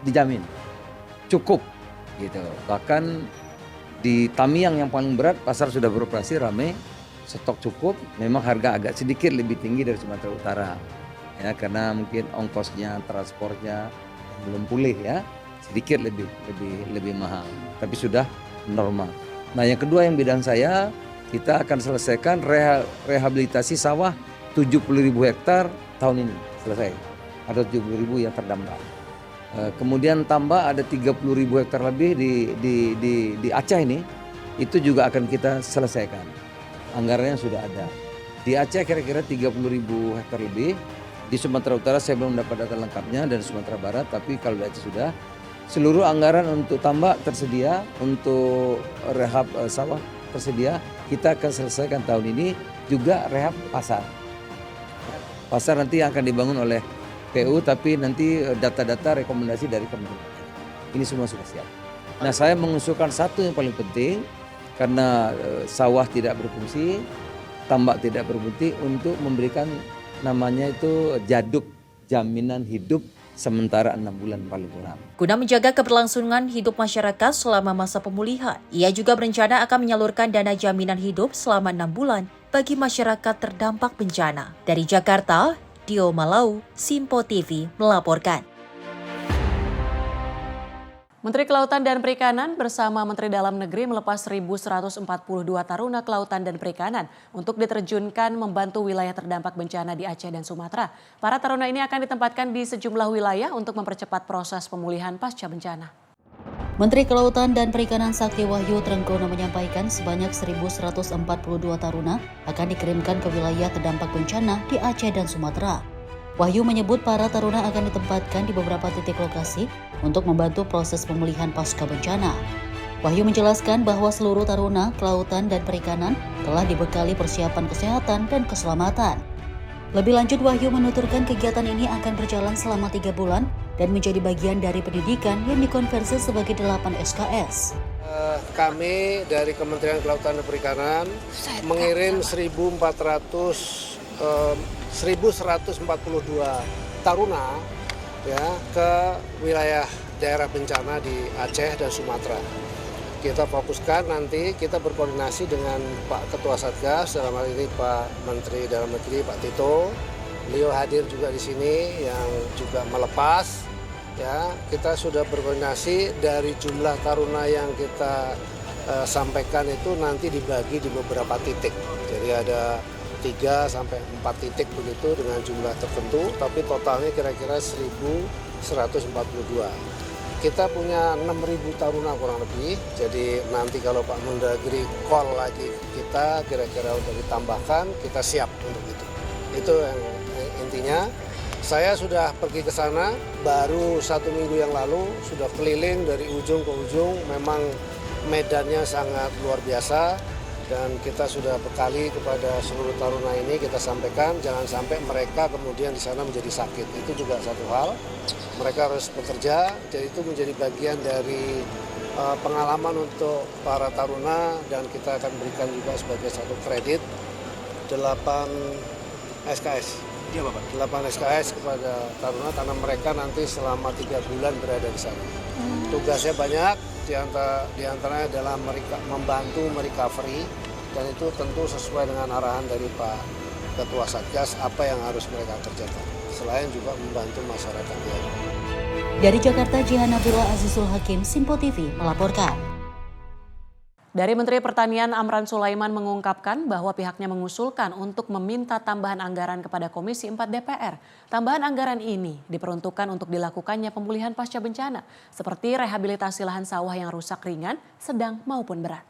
dijamin cukup gitu. Bahkan di Tamiang yang paling berat, pasar sudah beroperasi ramai, stok cukup. Memang harga agak sedikit lebih tinggi dari Sumatera Utara ya, karena mungkin ongkosnya, transportnya belum pulih ya, sedikit lebih mahal, tapi sudah normal. Nah, yang kedua yang bidang saya, kita akan selesaikan rehabilitasi sawah 70.000 hektar tahun ini selesai. Ada 70.000 yang terdampak. Kemudian tambah ada 30.000 hektar lebih di Aceh ini, itu juga akan kita selesaikan. Anggarannya sudah ada. Di Aceh kira-kira 30.000 hektar lebih. Di Sumatera Utara saya belum dapat data lengkapnya, dan Sumatera Barat, tapi kalau di Aceh sudah. Seluruh anggaran untuk tambak tersedia, untuk rehab sawah tersedia. Kita akan selesaikan tahun ini, juga rehab pasar. Pasar nanti akan dibangun oleh PU, tapi nanti data-data rekomendasi dari Kementerian. Ini semua sudah siap. Nah, saya mengusulkan satu yang paling penting, karena sawah tidak berfungsi, tambak tidak berfungsi, untuk memberikan namanya itu jaduk jaminan hidup sementara 6 bulan paling kurang. Guna menjaga keberlangsungan hidup masyarakat selama masa pemulihan, ia juga berencana akan menyalurkan dana jaminan hidup selama 6 bulan bagi masyarakat terdampak bencana. Dari Jakarta, Dio Malau, Simpo TV melaporkan. Menteri Kelautan dan Perikanan bersama Menteri Dalam Negeri melepas 1.142 taruna kelautan dan perikanan untuk diterjunkan membantu wilayah terdampak bencana di Aceh dan Sumatera. Para taruna ini akan ditempatkan di sejumlah wilayah untuk mempercepat proses pemulihan pasca bencana. Menteri Kelautan dan Perikanan Sakti Wahyu Trenggono menyampaikan sebanyak 1.142 taruna akan dikirimkan ke wilayah terdampak bencana di Aceh dan Sumatera. Wahyu menyebut para taruna akan ditempatkan di beberapa titik lokasi untuk membantu proses pemulihan pasca bencana. Wahyu menjelaskan bahwa seluruh taruna kelautan dan perikanan telah dibekali persiapan kesehatan dan keselamatan. Lebih lanjut, Wahyu menuturkan kegiatan ini akan berjalan selama 3 bulan dan menjadi bagian dari pendidikan yang dikonversi sebagai 8 SKS. Kami dari Kementerian Kelautan dan Perikanan mengirim 1.142 taruna ya ke wilayah daerah bencana di Aceh dan Sumatera. Kita fokuskan nanti, kita berkoordinasi dengan Pak Ketua Satgas, dalam hal ini Pak Menteri Dalam Negeri Pak Tito. Beliau hadir juga di sini yang juga melepas. Ya, kita sudah berkoordinasi dari jumlah taruna yang kita sampaikan itu nanti dibagi di beberapa titik. Jadi ada 3 sampai 4 titik begitu dengan jumlah tertentu, tapi totalnya kira-kira 1.142. Kita punya 6.000 taruna kurang lebih, jadi nanti kalau Pak Mendagri call lagi kita kira-kira untuk ditambahkan, kita siap untuk itu. Itu yang intinya. Saya sudah pergi ke sana baru 1 minggu yang lalu, sudah keliling dari ujung ke ujung, memang medannya sangat luar biasa dan kita sudah bekali kepada seluruh taruna ini, kita sampaikan jangan sampai mereka kemudian di sana menjadi sakit. Itu juga satu hal, mereka harus bekerja, jadi itu menjadi bagian dari pengalaman untuk para taruna dan kita akan berikan juga sebagai satu kredit 8 SKS. Iya Bapak. 8 SKS kepada taruna karena mereka nanti selama 3 bulan berada di sana. Tugasnya banyak, di antaranya adalah membantu merecovery dan itu tentu sesuai dengan arahan dari Pak Ketua Satgas apa yang harus mereka kerjakan. Selain juga membantu masyarakat yang. Dari Jakarta, Jihan Abdullah Azizul Hakim, Simpo TV melaporkan. Dari Menteri Pertanian Amran Sulaiman mengungkapkan bahwa pihaknya mengusulkan untuk meminta tambahan anggaran kepada Komisi 4 DPR. Tambahan anggaran ini diperuntukkan untuk dilakukannya pemulihan pasca bencana, seperti rehabilitasi lahan sawah yang rusak ringan, sedang maupun berat.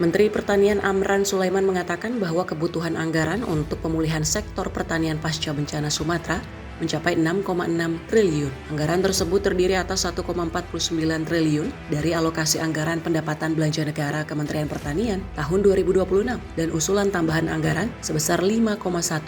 Menteri Pertanian Amran Sulaiman mengatakan bahwa kebutuhan anggaran untuk pemulihan sektor pertanian pasca bencana Sumatera mencapai 6,6 triliun. Anggaran tersebut terdiri atas 1,49 triliun dari alokasi anggaran pendapatan belanja negara Kementerian Pertanian tahun 2026 dan usulan tambahan anggaran sebesar 5,1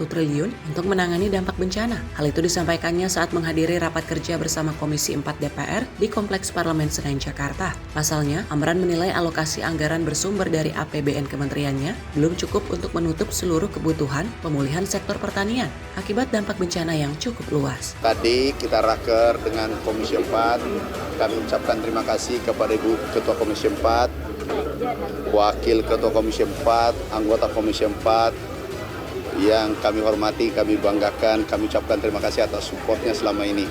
triliun untuk menangani dampak bencana. Hal itu disampaikannya saat menghadiri rapat kerja bersama Komisi 4 DPR di Kompleks Parlemen Senayan, Jakarta. Pasalnya, Amran menilai alokasi anggaran bersumber dari APBN kementeriannya belum cukup untuk menutup seluruh kebutuhan pemulihan sektor pertanian akibat dampak bencana yang cukup luas. Tadi kita raker dengan Komisi 4, kami ucapkan terima kasih kepada Ibu Ketua Komisi 4, Wakil Ketua Komisi 4, anggota Komisi 4, yang kami hormati, kami banggakan, kami ucapkan terima kasih atas supportnya selama ini.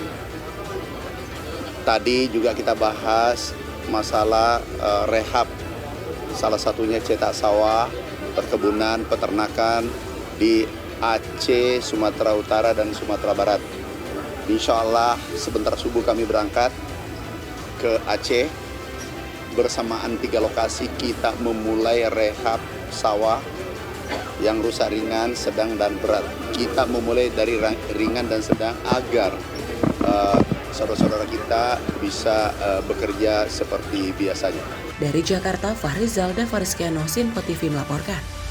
Tadi juga kita bahas masalah rehab, salah satunya cetak sawah, perkebunan, peternakan di Aceh, Sumatera Utara, dan Sumatera Barat. Insya Allah sebentar subuh kami berangkat ke Aceh. Bersamaan 3 lokasi kita memulai rehab sawah yang rusak ringan, sedang, dan berat. Kita memulai dari ringan dan sedang agar saudara-saudara kita bisa bekerja seperti biasanya. Dari Jakarta, Fahrizal dan Fariskiano, Simpo TV melaporkan.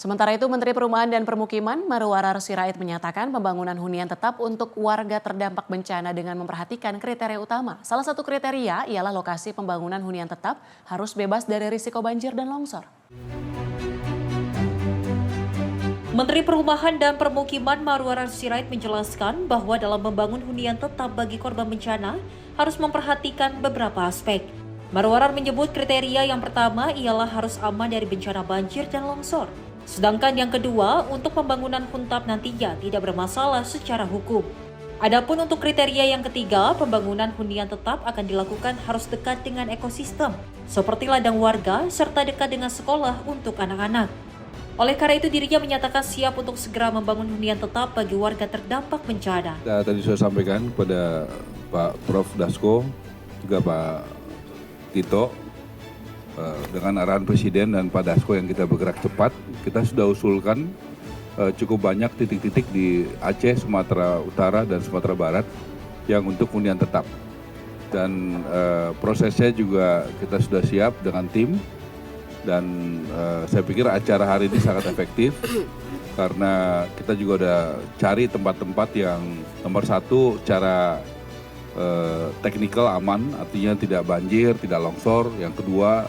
Sementara itu, Menteri Perumahan dan Permukiman Marwarar Sirait menyatakan pembangunan hunian tetap untuk warga terdampak bencana dengan memperhatikan kriteria utama. Salah satu kriteria ialah lokasi pembangunan hunian tetap harus bebas dari risiko banjir dan longsor. Menteri Perumahan dan Permukiman Marwarar Sirait menjelaskan bahwa dalam membangun hunian tetap bagi korban bencana harus memperhatikan beberapa aspek. Marwarar menyebut kriteria yang pertama ialah harus aman dari bencana banjir dan longsor. Sedangkan yang kedua, untuk pembangunan huntap nantinya tidak bermasalah secara hukum. Adapun untuk kriteria yang ketiga, pembangunan hunian tetap akan dilakukan harus dekat dengan ekosistem, seperti ladang warga serta dekat dengan sekolah untuk anak-anak. Oleh karena itu dirinya menyatakan siap untuk segera membangun hunian tetap bagi warga terdampak bencana. Tadi saya sampaikan kepada Pak Prof. Dasko, juga Pak Tito, dengan arahan Presiden dan Pak Dasko yang kita bergerak cepat, kita sudah usulkan cukup banyak titik-titik di Aceh, Sumatera Utara, dan Sumatera Barat yang untuk hunian tetap. Dan prosesnya juga kita sudah siap dengan tim, dan saya pikir acara hari ini sangat efektif karena kita juga udah cari tempat-tempat yang nomor satu secara teknikal aman, artinya tidak banjir, tidak longsor. Yang kedua,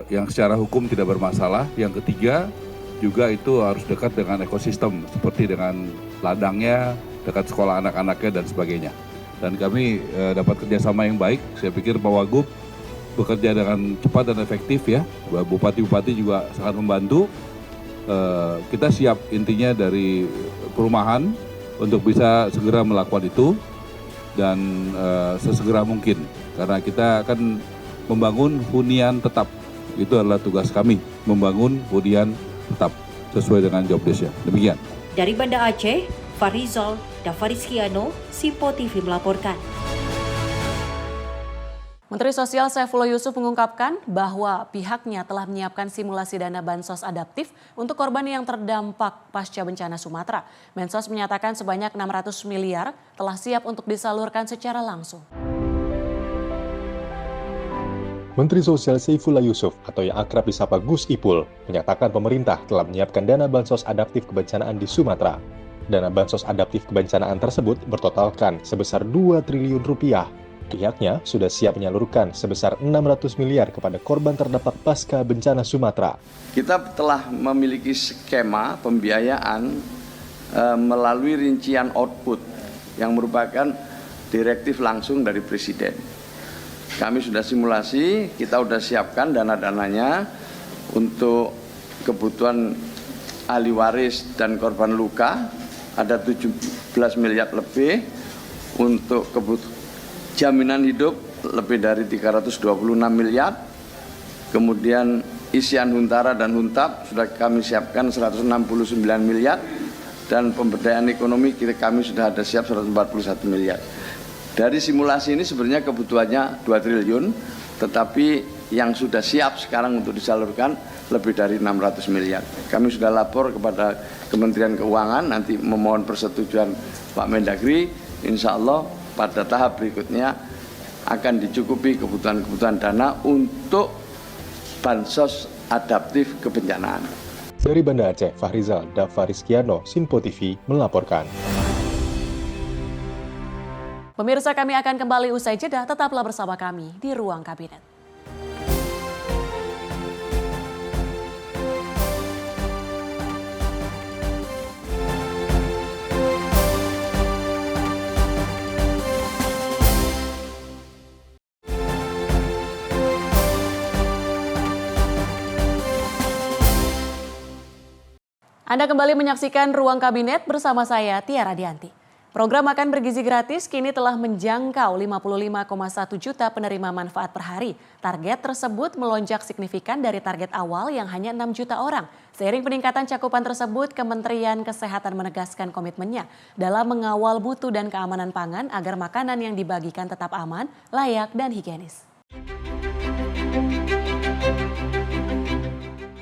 yang secara hukum tidak bermasalah. Yang ketiga juga itu harus dekat dengan ekosistem seperti dengan ladangnya, dekat sekolah anak-anaknya dan sebagainya. Dan kami dapat kerjasama yang baik. Saya pikir Pak Wagub bekerja dengan cepat dan efektif ya. Bupati-bupati juga sangat membantu. Kita siap intinya dari perumahan untuk bisa segera melakukan itu dan sesegera mungkin karena kita akan membangun hunian tetap. Itu adalah tugas kami, membangun hunian tetap sesuai dengan job desk-nya. Demikian. Dari Banda Aceh, Fahrizal dan Fariskiano, Simpo TV melaporkan. Menteri Sosial Saifullah Yusuf mengungkapkan bahwa pihaknya telah menyiapkan simulasi dana bansos adaptif untuk korban yang terdampak pasca bencana Sumatera. Mensos menyatakan sebanyak 600 miliar telah siap untuk disalurkan secara langsung. Menteri Sosial Saifullah Yusuf atau yang akrab disapa Gus Ipul menyatakan pemerintah telah menyiapkan dana bansos adaptif kebencanaan di Sumatera. Dana bansos adaptif kebencanaan tersebut bertotalkan sebesar 2 triliun rupiah. Pihaknya sudah siap menyalurkan sebesar 600 miliar kepada korban terdampak pasca bencana Sumatera. Kita telah memiliki skema pembiayaan melalui rincian output yang merupakan direktif langsung dari Presiden. Kami sudah simulasi, kita sudah siapkan dana-dananya untuk kebutuhan ahli waris dan korban luka, ada 17 miliar lebih, untuk kebutuhan jaminan hidup lebih dari 326 miliar, kemudian isian Huntara dan Huntap sudah kami siapkan 169 miliar, dan pemberdayaan ekonomi kami sudah ada siap 141 miliar. Dari simulasi ini sebenarnya kebutuhannya 2 triliun, tetapi yang sudah siap sekarang untuk disalurkan lebih dari 600 miliar. Kami sudah lapor kepada Kementerian Keuangan, nanti memohon persetujuan Pak Mendagri, insya Allah pada tahap berikutnya akan dicukupi kebutuhan-kebutuhan dana untuk bansos adaptif kebencanaan. Dari Banda Aceh, Fahrizal Davarizkiano, Simpo TV melaporkan. Pemirsa, kami akan kembali usai jeda, tetaplah bersama kami di Ruang Kabinet. Anda kembali menyaksikan Ruang Kabinet bersama saya, Tiara Dianti. Program Makan Bergizi Gratis kini telah menjangkau 55,1 juta penerima manfaat per hari. Target tersebut melonjak signifikan dari target awal yang hanya 6 juta orang. Seiring peningkatan cakupan tersebut, Kementerian Kesehatan menegaskan komitmennya dalam mengawal mutu dan keamanan pangan agar makanan yang dibagikan tetap aman, layak, dan higienis.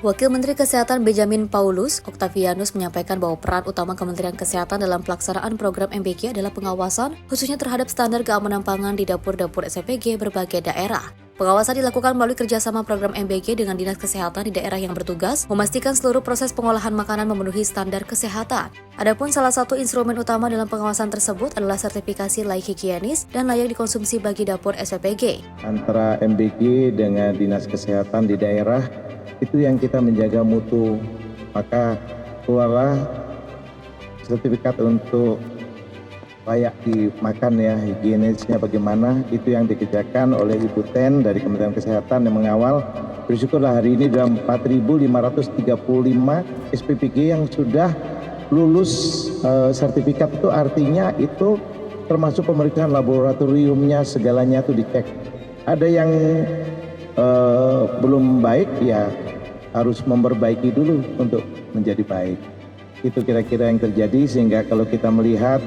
Wakil Menteri Kesehatan Benjamin Paulus Octavianus menyampaikan bahwa peran utama Kementerian Kesehatan dalam pelaksanaan program MBG adalah pengawasan, khususnya terhadap standar keamanan pangan di dapur-dapur SPBG berbagai daerah. Pengawasan dilakukan melalui kerjasama program MBG dengan Dinas Kesehatan di daerah yang bertugas, memastikan seluruh proses pengolahan makanan memenuhi standar kesehatan. Adapun salah satu instrumen utama dalam pengawasan tersebut adalah sertifikasi layak higienis dan layak dikonsumsi bagi dapur SPBG. Antara MBG dengan Dinas Kesehatan di daerah, itu yang kita menjaga mutu, maka keluarlah sertifikat untuk layak dimakan ya, higienisnya bagaimana, itu yang dikerjakan oleh Ibu Ten dari Kementerian Kesehatan yang mengawal. Bersyukurlah hari ini dalam 4.535 SPBG yang sudah lulus sertifikat, itu artinya itu termasuk pemeriksaan laboratoriumnya, segalanya itu dicek. Ada yang belum baik ya harus memperbaiki dulu untuk menjadi baik. Itu kira-kira yang terjadi, sehingga kalau kita melihat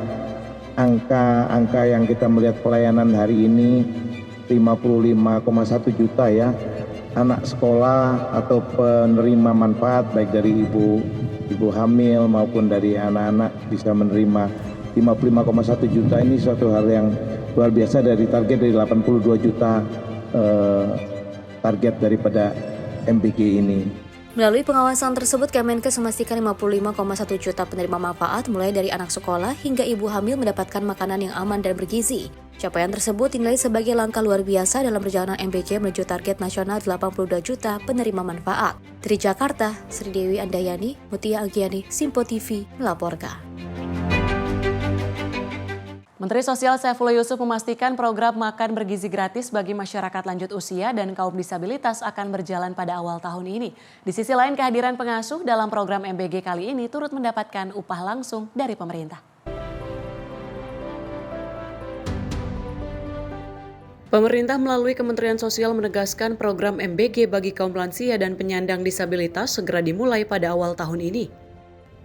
angka yang kita melihat pelayanan hari ini 55,1 juta ya anak sekolah atau penerima manfaat baik dari ibu hamil maupun dari anak-anak bisa menerima 55,1 juta. Ini suatu hal yang luar biasa dari target dari 82 juta target daripada MBG ini. Melalui pengawasan tersebut, Kemenkes memastikan 55,1 juta penerima manfaat mulai dari anak sekolah hingga ibu hamil mendapatkan makanan yang aman dan bergizi. Capaian tersebut dinilai sebagai langkah luar biasa dalam perjalanan MBG menuju target nasional 82 juta penerima manfaat. Dari Jakarta, Sri Dewi Andayani, Mutia Agiani, Simpo TV melaporkan. Menteri Sosial Saifullah Yusuf memastikan program makan bergizi gratis bagi masyarakat lanjut usia dan kaum disabilitas akan berjalan pada awal tahun ini. Di sisi lain, kehadiran pengasuh dalam program MBG kali ini turut mendapatkan upah langsung dari pemerintah. Pemerintah melalui Kementerian Sosial menegaskan program MBG bagi kaum lansia dan penyandang disabilitas segera dimulai pada awal tahun ini.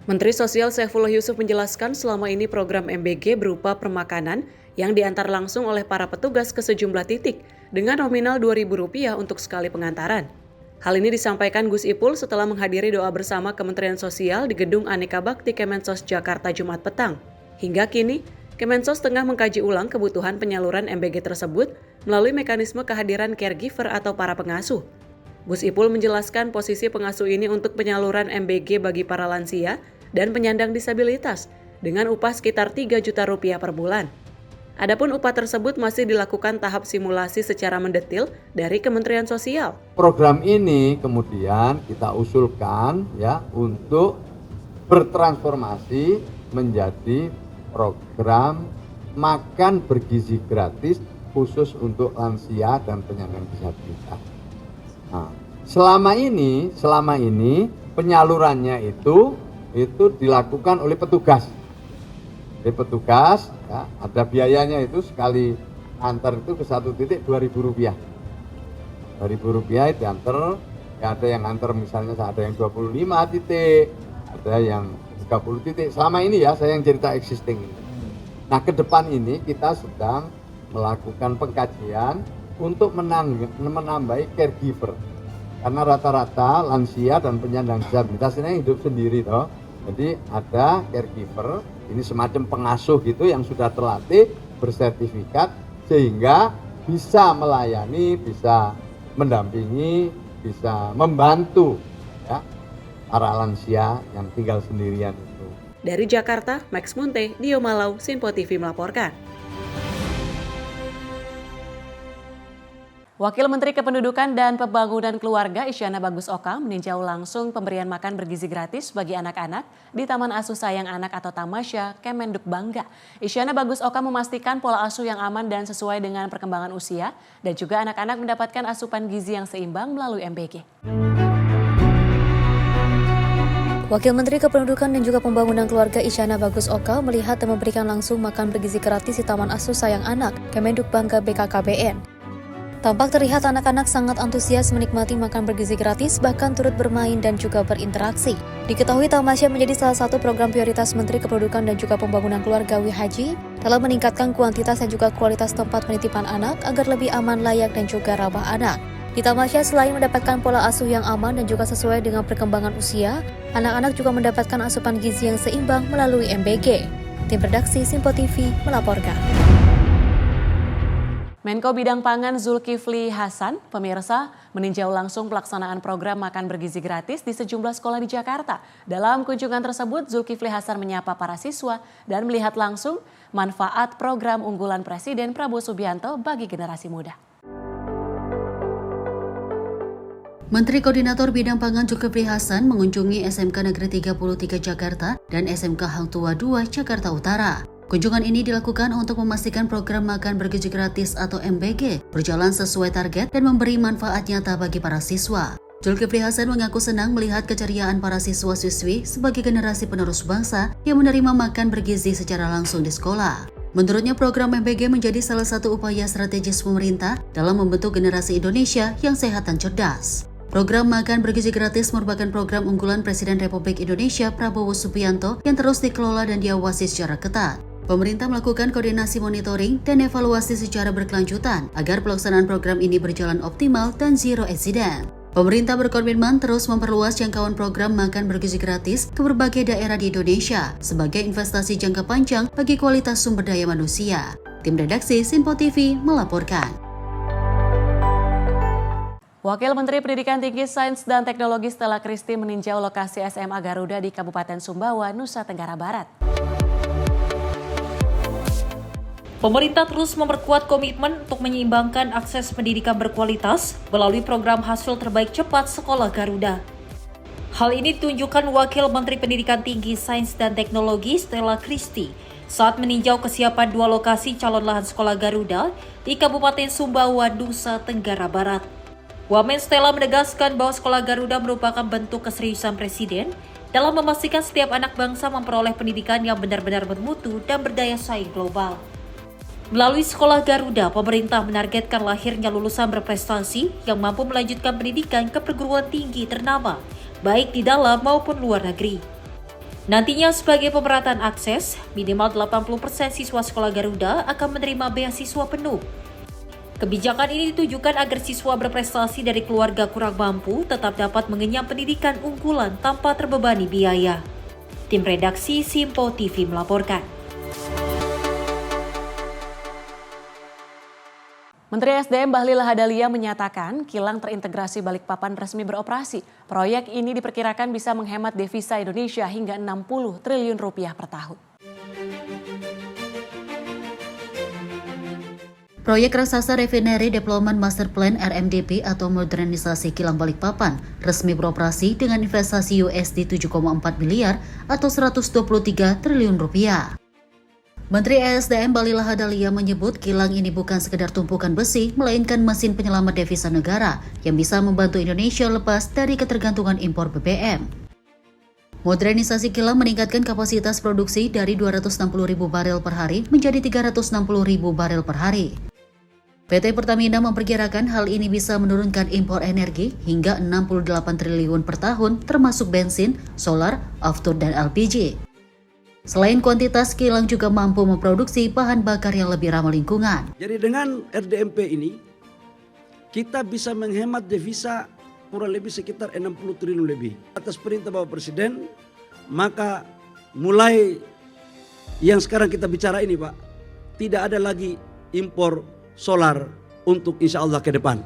Menteri Sosial Saifullah Yusuf menjelaskan selama ini program MBG berupa permakanan yang diantar langsung oleh para petugas ke sejumlah titik. dengan nominal Rp2.000 untuk sekali pengantaran. Hal ini disampaikan Gus Ipul setelah menghadiri doa bersama Kementerian Sosial di Gedung Aneka Bakti Kemensos Jakarta Jumat petang. Hingga kini, Kemensos tengah mengkaji ulang kebutuhan penyaluran MBG tersebut melalui mekanisme kehadiran caregiver atau para pengasuh. Gus Ipul menjelaskan posisi pengasuh ini untuk penyaluran MBG bagi para lansia dan penyandang disabilitas dengan upah sekitar Rp3 juta per bulan. Adapun upah tersebut masih dilakukan tahap simulasi secara mendetil dari Kementerian Sosial. Program ini kemudian kita usulkan ya untuk bertransformasi menjadi program makan bergizi gratis khusus untuk lansia dan penyandang disabilitas. Nah, selama ini penyalurannya itu dilakukan oleh petugas. Petugas ya, ada biayanya itu sekali antar itu ke satu titik Rp2.000. Rp2.000 diantar, ya ada yang antar misalnya ada yang 25 titik, ada yang 30 titik. Selama ini ya saya yang cerita existing ini. Nah ke depan ini kita sedang melakukan pengkajian untuk menambahi caregiver. Karena rata-rata lansia dan penyandang disabilitas ini hidup sendiri toh. Jadi ada caregiver, ini semacam pengasuh gitu yang sudah terlatih, bersertifikat sehingga bisa melayani, bisa mendampingi, bisa membantu ya para lansia yang tinggal sendirian itu. Dari Jakarta, Max Munte, Dio Malau, Simpo TV melaporkan. Wakil Menteri Kependudukan dan Pembangunan Keluarga Isyana Bagus Oka meninjau langsung pemberian makan bergizi gratis bagi anak-anak di Taman Asuh Sayang Anak atau Tamasya Kemenduk Bangga. Isyana Bagus Oka memastikan pola asuh yang aman dan sesuai dengan perkembangan usia dan juga anak-anak mendapatkan asupan gizi yang seimbang melalui MBG. Wakil Menteri Kependudukan dan juga Pembangunan Keluarga Isyana Bagus Oka melihat dan memberikan langsung makan bergizi gratis di Taman Asuh Sayang Anak, Kemenduk Bangga BKKBN. Tampak terlihat anak-anak sangat antusias menikmati makan bergizi gratis, bahkan turut bermain dan juga berinteraksi. Diketahui Tamasya menjadi salah satu program prioritas Menteri Kependudukan dan juga Pembangunan Keluarga WHJ dalam meningkatkan kuantitas dan juga kualitas tempat penitipan anak agar lebih aman, layak dan juga ramah anak. Di Tamasya selain mendapatkan pola asuh yang aman dan juga sesuai dengan perkembangan usia, anak-anak juga mendapatkan asupan gizi yang seimbang melalui MBG. Tim redaksi Simpo TV melaporkan. Menko Bidang Pangan Zulkifli Hasan, pemirsa, meninjau langsung pelaksanaan program makan bergizi gratis di sejumlah sekolah di Jakarta. Dalam kunjungan tersebut, Zulkifli Hasan menyapa para siswa dan melihat langsung manfaat program unggulan Presiden Prabowo Subianto bagi generasi muda. Menteri Koordinator Bidang Pangan Zulkifli Hasan mengunjungi SMK Negeri 33 Jakarta dan SMK Hang Tua 2 Jakarta Utara. Kunjungan ini dilakukan untuk memastikan program makan bergizi gratis atau MBG berjalan sesuai target dan memberi manfaat nyata bagi para siswa. Zulkifli Hasan mengaku senang melihat keceriaan para siswa-siswi sebagai generasi penerus bangsa yang menerima makan bergizi secara langsung di sekolah. Menurutnya program MBG menjadi salah satu upaya strategis pemerintah dalam membentuk generasi Indonesia yang sehat dan cerdas. Program makan bergizi gratis merupakan program unggulan Presiden Republik Indonesia Prabowo Subianto yang terus dikelola dan diawasi secara ketat. Pemerintah melakukan koordinasi monitoring dan evaluasi secara berkelanjutan agar pelaksanaan program ini berjalan optimal dan zero accident. Pemerintah berkomitmen terus memperluas jangkauan program makan bergizi gratis ke berbagai daerah di Indonesia sebagai investasi jangka panjang bagi kualitas sumber daya manusia. Tim redaksi Simpo TV melaporkan. Wakil Menteri Pendidikan Tinggi, Sains dan Teknologi Stella Christy meninjau lokasi SMA Garuda di Kabupaten Sumbawa, Nusa Tenggara Barat. Pemerintah terus memperkuat komitmen untuk menyeimbangkan akses pendidikan berkualitas melalui program hasil terbaik cepat Sekolah Garuda. Hal ini ditunjukkan Wakil Menteri Pendidikan Tinggi, Sains dan Teknologi Stella Christy saat meninjau kesiapan 2 lokasi calon lahan Sekolah Garuda di Kabupaten Sumbawa, Nusa Tenggara Barat. Wamen Stella menegaskan bahwa Sekolah Garuda merupakan bentuk keseriusan Presiden dalam memastikan setiap anak bangsa memperoleh pendidikan yang benar-benar bermutu dan berdaya saing global. Melalui Sekolah Garuda, pemerintah menargetkan lahirnya lulusan berprestasi yang mampu melanjutkan pendidikan ke perguruan tinggi ternama, baik di dalam maupun luar negeri. Nantinya sebagai pemerataan akses, minimal 80% siswa Sekolah Garuda akan menerima beasiswa penuh. Kebijakan ini ditujukan agar siswa berprestasi dari keluarga kurang mampu tetap dapat mengenyam pendidikan unggulan tanpa terbebani biaya. Tim redaksi Simpo TV melaporkan. Menteri SDM Bahlil Lahadalia menyatakan kilang terintegrasi Balikpapan resmi beroperasi. Proyek ini diperkirakan bisa menghemat devisa Indonesia hingga 60 triliun rupiah per tahun. Proyek raksasa Refinery Development Master Plan RMDP atau modernisasi kilang Balikpapan resmi beroperasi dengan investasi USD 7,4 miliar atau 123 triliun rupiah. Menteri ESDM Bahlil Lahadalia menyebut kilang ini bukan sekedar tumpukan besi, melainkan mesin penyelamat devisa negara yang bisa membantu Indonesia lepas dari ketergantungan impor BBM. Modernisasi kilang meningkatkan kapasitas produksi dari 260.000 barel per hari menjadi 360.000 barel per hari. PT Pertamina memperkirakan hal ini bisa menurunkan impor energi hingga 68 triliun per tahun termasuk bensin, solar, aftur, dan LPG. Selain kuantitas, kilang juga mampu memproduksi bahan bakar yang lebih ramah lingkungan. Jadi dengan RDMP ini, kita bisa menghemat devisa kurang lebih sekitar 60 triliun lebih. Atas perintah Bapak Presiden, maka mulai yang sekarang kita bicara ini Pak, tidak ada lagi impor solar untuk insya Allah ke depan.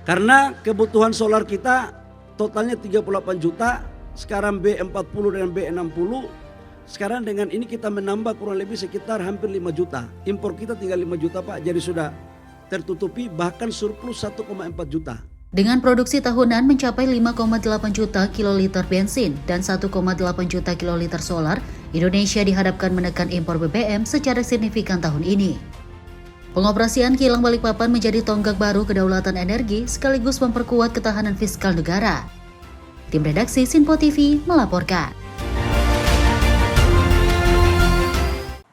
Karena kebutuhan solar kita totalnya 38 juta, sekarang B40 dan B60. Sekarang dengan ini kita menambah kurang lebih sekitar hampir 5 juta. Impor kita tinggal 5 juta Pak, jadi sudah tertutupi bahkan surplus 1,4 juta. Dengan produksi tahunan mencapai 5,8 juta kiloliter bensin dan 1,8 juta kiloliter solar, Indonesia dihadapkan menekan impor BBM secara signifikan tahun ini. Pengoperasian kilang Balikpapan menjadi tonggak baru kedaulatan energi sekaligus memperkuat ketahanan fiskal negara. Tim redaksi Simpo TV melaporkan.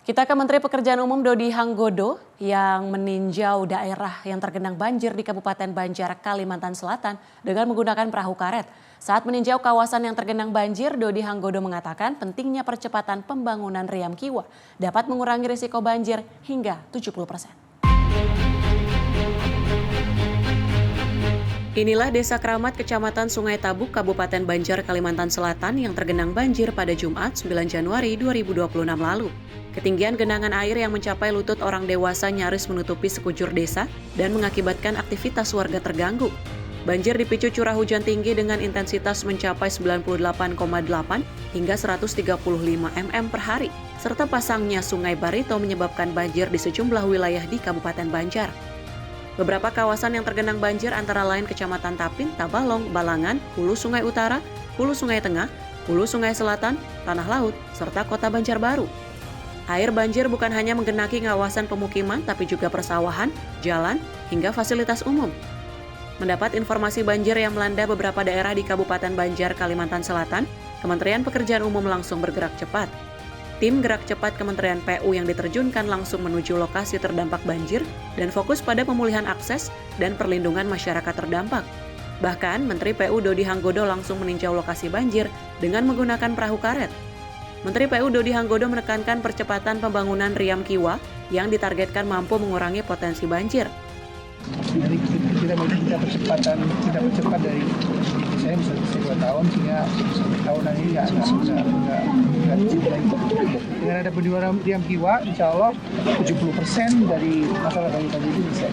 Kita ke Menteri Pekerjaan Umum Dodi Hanggodo yang meninjau daerah yang tergenang banjir di Kabupaten Banjar, Kalimantan Selatan dengan menggunakan perahu karet. Saat meninjau kawasan yang tergenang banjir, Dodi Hanggodo mengatakan pentingnya percepatan pembangunan Riam Kiwa dapat mengurangi risiko banjir hingga 70%. Inilah Desa Kramat, Kecamatan Sungai Tabuk, Kabupaten Banjar, Kalimantan Selatan yang tergenang banjir pada Jumat 9 Januari 2026 lalu. Ketinggian genangan air yang mencapai lutut orang dewasa nyaris menutupi sekujur desa dan mengakibatkan aktivitas warga terganggu. Banjir dipicu curah hujan tinggi dengan intensitas mencapai 98,8 hingga 135 mm per hari, serta pasangnya Sungai Barito menyebabkan banjir di sejumlah wilayah di Kabupaten Banjar. Beberapa kawasan yang tergenang banjir antara lain Kecamatan Tapin, Tabalong, Balangan, Hulu Sungai Utara, Hulu Sungai Tengah, Hulu Sungai Selatan, Tanah Laut, serta Kota Banjarbaru. Air banjir bukan hanya menggenangi kawasan pemukiman, tapi juga persawahan, jalan, hingga fasilitas umum. Mendapat informasi banjir yang melanda beberapa daerah di Kabupaten Banjar, Kalimantan Selatan, Kementerian Pekerjaan Umum langsung bergerak cepat. Tim gerak cepat Kementerian PU yang diterjunkan langsung menuju lokasi terdampak banjir dan fokus pada pemulihan akses dan perlindungan masyarakat terdampak. Bahkan, Menteri PU Dodi Hanggodo langsung meninjau lokasi banjir dengan menggunakan perahu karet. Menteri PU Dodi Hanggodo menekankan percepatan pembangunan Riam Kiwa yang ditargetkan mampu mengurangi potensi banjir. Jadi kita percepat dari saya bisa 2 tahun sehingga tahunan ini nggak dengan ada penjualan Riam Kiwa, insya Allah 70% dari masalah banjir itu bisa.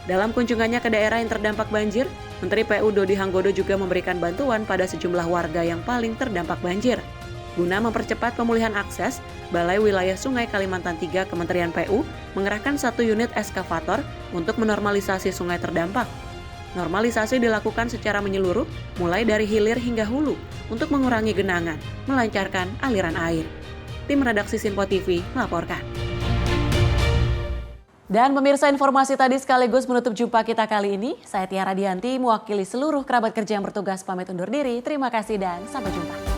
Dalam kunjungannya ke daerah yang terdampak banjir, Menteri PU Dodi Hanggodo juga memberikan bantuan pada sejumlah warga yang paling terdampak banjir. Guna mempercepat pemulihan akses, Balai Wilayah Sungai Kalimantan 3 Kementerian PU mengerahkan 1 unit eskavator untuk menormalisasi sungai terdampak. Normalisasi dilakukan secara menyeluruh, mulai dari hilir hingga hulu, untuk mengurangi genangan, melancarkan aliran air. Tim redaksi Simpo TV melaporkan. Dan pemirsa, informasi tadi sekaligus menutup jumpa kita kali ini. Saya Tiara Dianti, mewakili seluruh kerabat kerja yang bertugas pamit undur diri. Terima kasih dan sampai jumpa.